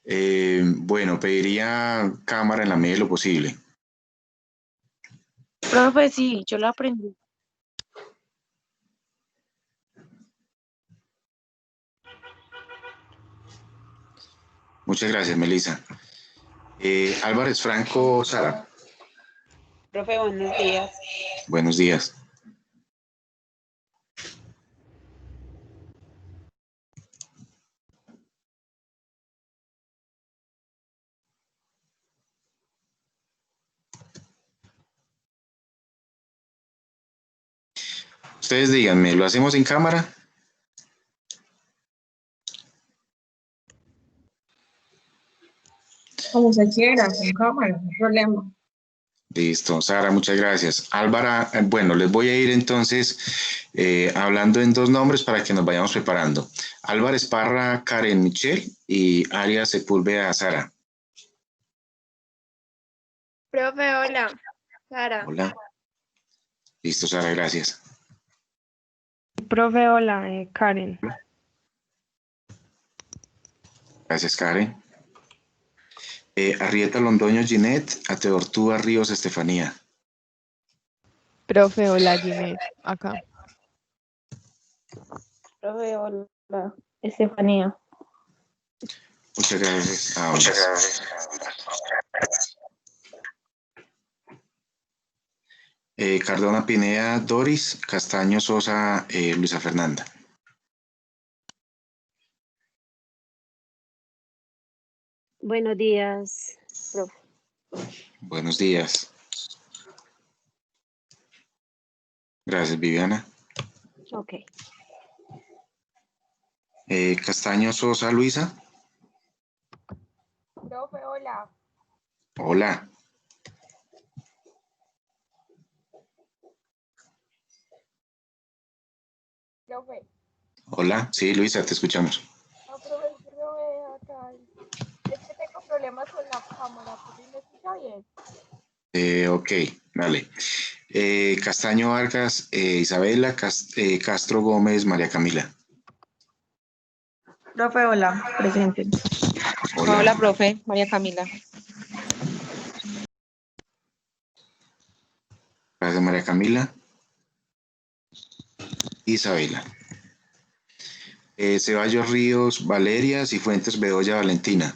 Bueno, pediría cámara en la medida de lo posible. Profe, sí, yo lo aprendí. Muchas gracias, Melissa. Álvarez Franco, Sara. Profe, buenos días. Buenos días. Ustedes díganme, ¿lo hacemos en cámara? Como se quiera, con cámara, no hay problema. Listo, Sara, muchas gracias. Álvara, bueno, les voy a ir entonces hablando en dos nombres para que nos vayamos preparando. Álvarez Parra, Karen Michelle y Arias Sepúlveda, Sara. Profe, hola. Sara. Hola. Listo, Sara, gracias. Profe, hola, Karen. Gracias, Karen. Arrieta Londoño, Ginette, Ateortúa Ríos, Estefanía. Profe, hola, Ginette, acá. Profe, hola. Estefanía. Muchas gracias a ambas. Cardona Pineda, Doris, Castaño Sosa, Luisa Fernanda. Buenos días, profe. Buenos días. Gracias, Viviana. Ok. Castaño Sosa, Luisa. Profe, hola. Hola. Profe. Hola, sí, Luisa, te escuchamos. No, profe, es que no me deja acá. Es que tengo problemas Hablemos con la cámara, porque me escucha bien. Ok, dale. Castaño Vargas, Isabela, Castro Gómez, María Camila. Profe, hola, presente. Hola. Hola, profe. María Camila. Gracias, María Camila. Isabela. Ceballos Ríos, Valeria, Cifuentes Bedoya, Valentina.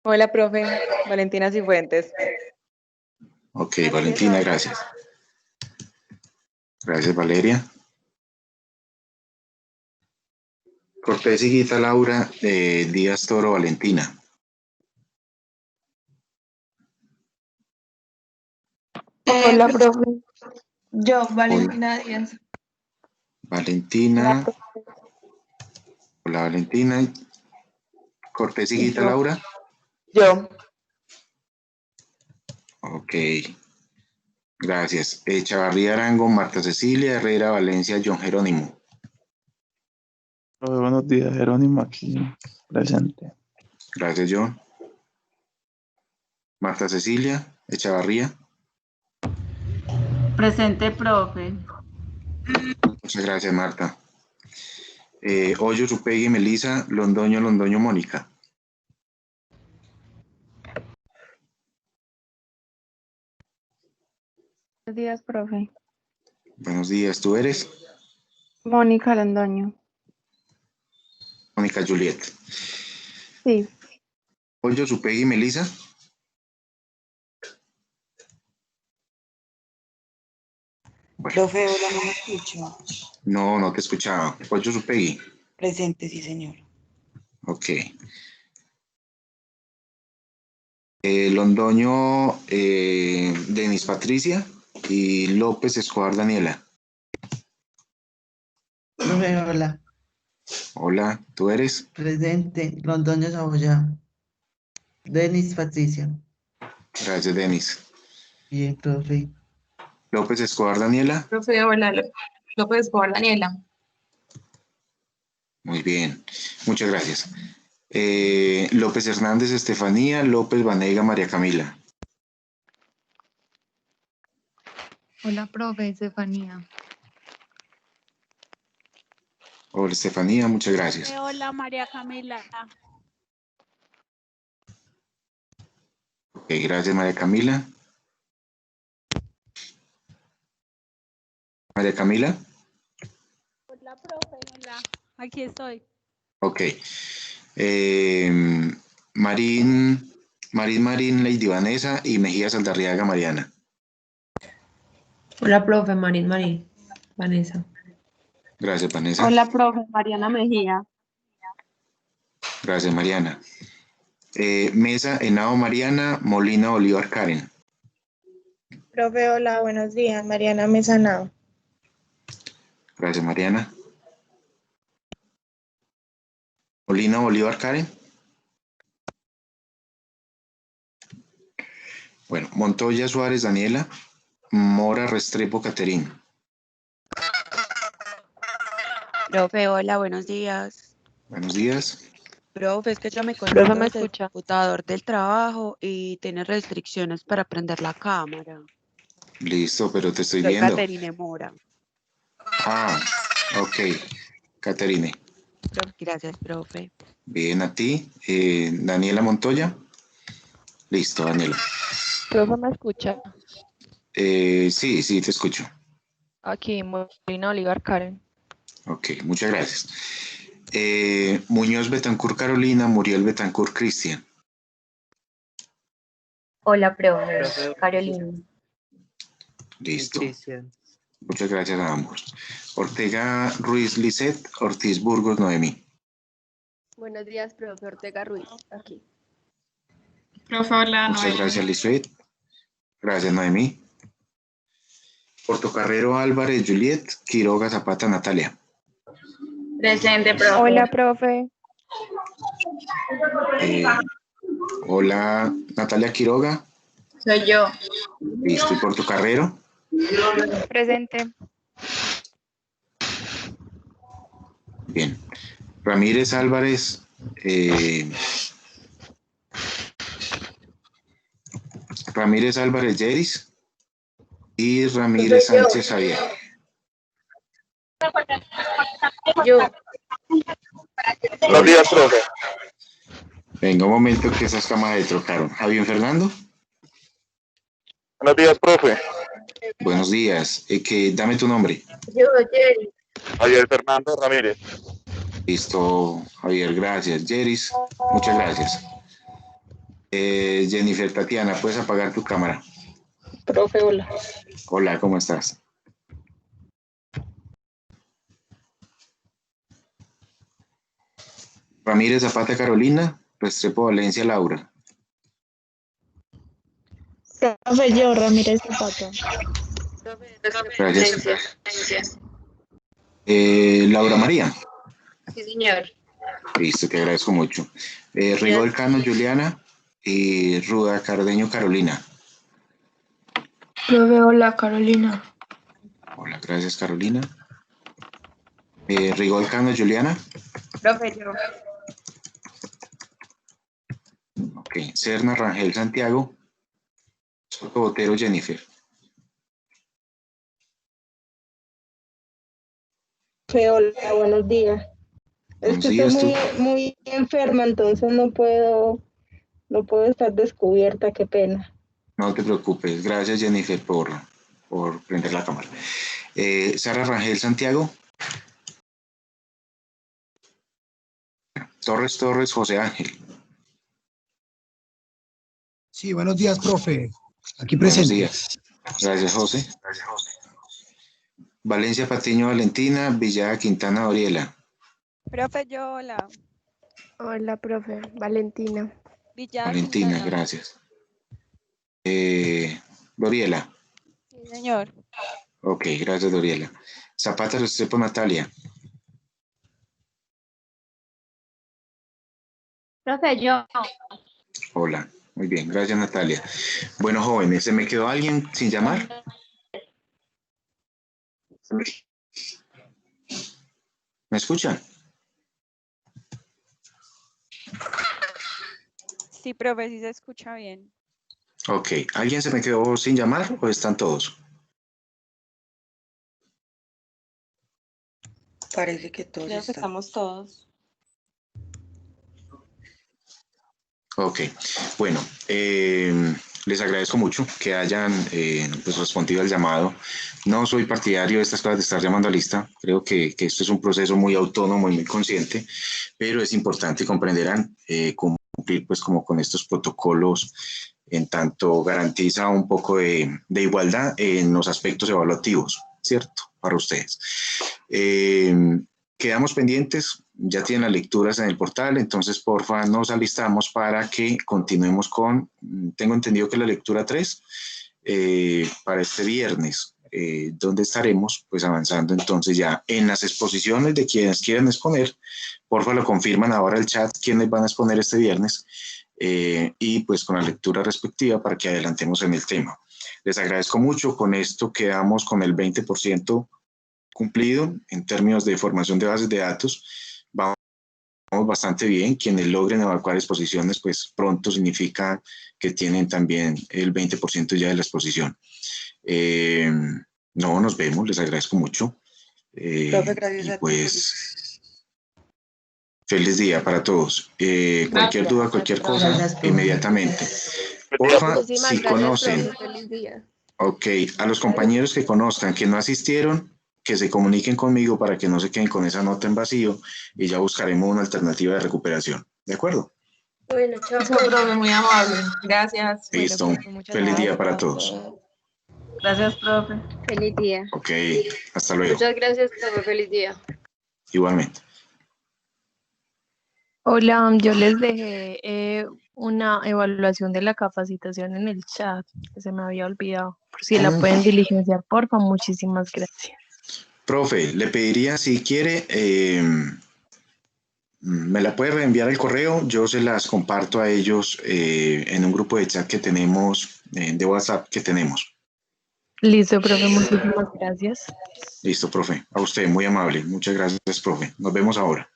Hola, profe. Valentina Cifuentes. Ok, Valeria Valentina, Sánchez. gracias. Gracias, Valeria. Cortés y Guita Laura, Díaz Toro, Valentina. Hola, profe. Yo, Valentina Díaz. Valentina. Hola, Valentina. Cortés y Guita Yo. Laura. Yo. Ok. Gracias. Chavarría Arango, Marta Cecilia, Herrera, Valencia, John Jerónimo. Profe, buenos días, Jerónimo aquí presente. Gracias, John. Marta Cecilia, Echavarría. Presente, profe. Muchas gracias, Marta. Hoyo, Zupegui, Melisa, Londoño, Mónica. Buenos días, profe. Buenos días, ¿tú eres? Mónica Londoño. Mónica Juliet. Sí. Hoyo, Zupegui, Melisa. Bueno, Profe, hola, no me escucho. no te escuchaba. Hoyo, Zupegui. Presente, sí, señor. Ok. Londoño, Denis Patricia y López Escobar Daniela. Profe, hola. Hola, ¿tú eres? Presente, Londoño Saboya. Denis Patricia. Gracias, Denis. Bien, profe. López Escobar Daniela. Profe, hola, López Escobar Daniela. Muy bien, muchas gracias. López Hernández Estefanía, López Vanega María Camila. Hola, profe, Estefanía. Hola, Estefanía, muchas gracias. Hola, María Camila. Ok, gracias, María Camila. María Camila. Hola, profe. Hola, aquí estoy. Ok. Marín, Lady Vanessa y Mejía Saldarriaga Mariana. Hola, profe, Marín, Vanessa. Gracias, Vanessa. Hola, profe. Mariana Mejía. Gracias, Mariana. Mesa, Henao Mariana, Molina Bolívar Karen. Profe, hola, buenos días. Mariana Mesanao. Gracias, Mariana. Molina Bolívar Karen. Bueno, Montoya Suárez Daniela, Mora Restrepo Caterín. Profe, hola, buenos días. Buenos días. Profe, es que yo me Profe, conecto ¿me desde el escucha? computador del trabajo y tiene restricciones para prender la cámara. Listo, pero te estoy Soy viendo. Caterine Mora. Ah, ok. Caterine. Gracias, profe. Bien, a ti. Daniela Montoya. Listo, Daniela. Profe, ¿me escucha? Sí, te escucho. Aquí, Molina Olivar Karen. Ok, muchas gracias. Muñoz Betancur Carolina, Muriel Betancur Cristian. Hola, profe, Carolina. Listo. Cristian. Muchas gracias a ambos. Ortega Ruiz Lisset, Ortiz Burgos Noemí. Buenos días, profe Ortega Ruiz, aquí. Profe, hola, Muchas Noemí. gracias, Lisset. Gracias, Noemí. Portocarrero Álvarez Juliet, Quiroga Zapata Natalia. Presente, profe. Hola, profe. Hola, Natalia Quiroga. Soy yo. Listo, ¿y Portocarrero? Presente. Bien. Ramírez Álvarez, Ramírez Álvarez Yeris y Ramírez Sánchez Javier. Yo. Buenos días, profe. Venga, un momento que esas cámaras se trocaron. Javier Fernando. Buenos días, profe. Buenos días. Dame tu nombre. Yo, Jerry. Javier Fernando Ramírez. Listo, Javier, gracias. Yeris, muchas gracias. Jennifer Tatiana, ¿puedes apagar tu cámara? Profe, hola. Hola, ¿cómo estás? Ramírez Zapata Carolina, Restrepo Valencia Laura. Profe, yo, Ramírez Zapata. Gracias. Laura María. Sí, señor. Listo, te agradezco mucho. Rigol Cano Juliana y Ruda Cardeño Carolina. Profe, hola, Carolina. Hola, gracias Carolina. Rigol Cano Juliana. Profe, yo. Ok, Serna Rangel Santiago. Soto Botero Jennifer. Profe, hola, buenos días. Es Buenos que días, estoy tú. muy enferma, entonces no puedo estar descubierta, qué pena. No te preocupes. Gracias Jennifer por prender la cámara. Sara Rangel Santiago. Torres José Ángel. Sí, buenos días, profe. Aquí Buenos presente. días. Gracias, José. Valencia Patiño Valentina, Villada Quintana Oriela. Profe, yo, hola. Hola, profe. Valentina. Villada Valentina, Quintana. gracias. Doriela. Sí, señor. Ok, gracias, Doriela. Zapata Restrepo Natalia. Profe, yo. Hola, muy bien, gracias, Natalia. Bueno, jóvenes, ¿se me quedó alguien sin llamar? ¿Me escuchan? Sí, profe, sí se escucha bien. Ok, ¿alguien se me quedó sin llamar o están todos? Parece que todos Creo que estamos todos. Ok, bueno, les agradezco mucho que hayan pues respondido al llamado. No soy partidario de estas cosas de estar llamando a lista, creo que esto es un proceso muy autónomo y muy consciente, pero es importante, comprenderán, cumplir pues como con estos protocolos, en tanto garantiza un poco de igualdad en los aspectos evaluativos, ¿cierto? Para ustedes. Quedamos pendientes, ya tienen las lecturas en el portal, entonces porfa nos alistamos para que continuemos con, tengo entendido que la lectura 3 para este viernes, donde estaremos pues avanzando entonces ya en las exposiciones de quienes quieran exponer, porfa lo confirman ahora el chat quienes van a exponer este viernes y pues con la lectura respectiva para que adelantemos en el tema. Les agradezco mucho, con esto quedamos con el 20% cumplido en términos de formación de bases de datos. Vamos bastante bien. Quienes logren evacuar exposiciones, pues pronto significa que tienen también el 20% ya de la exposición. No, nos vemos, les agradezco mucho. Profe, gracias a ti. Pues, feliz día para todos. Cualquier duda, cualquier cosa, Gracias, profe. inmediatamente. Porfa, Muchísimas si gracias, conocen, profe. Feliz día. ok, a los compañeros que conozcan, que no asistieron, que se comuniquen conmigo para que no se queden con esa nota en vacío y ya buscaremos una alternativa de recuperación. ¿De acuerdo? Bueno, chao. Eso, profe, muy amable. Gracias. Listo. Bueno, profe, muchas Feliz día gracias. para todos. Gracias, profe. Feliz día. Ok, hasta luego. Muchas gracias, profe. Feliz día. Igualmente. Hola, yo les dejé una evaluación de la capacitación en el chat, que se me había olvidado. Por si la pueden diligenciar, porfa, muchísimas gracias. Profe, le pediría si quiere, me la puede reenviar al correo, yo se las comparto a ellos en un grupo de chat que tenemos, de WhatsApp que tenemos. Listo, profe, muchísimas gracias. Listo, profe. A usted, muy amable. Muchas gracias, profe. Nos vemos ahora.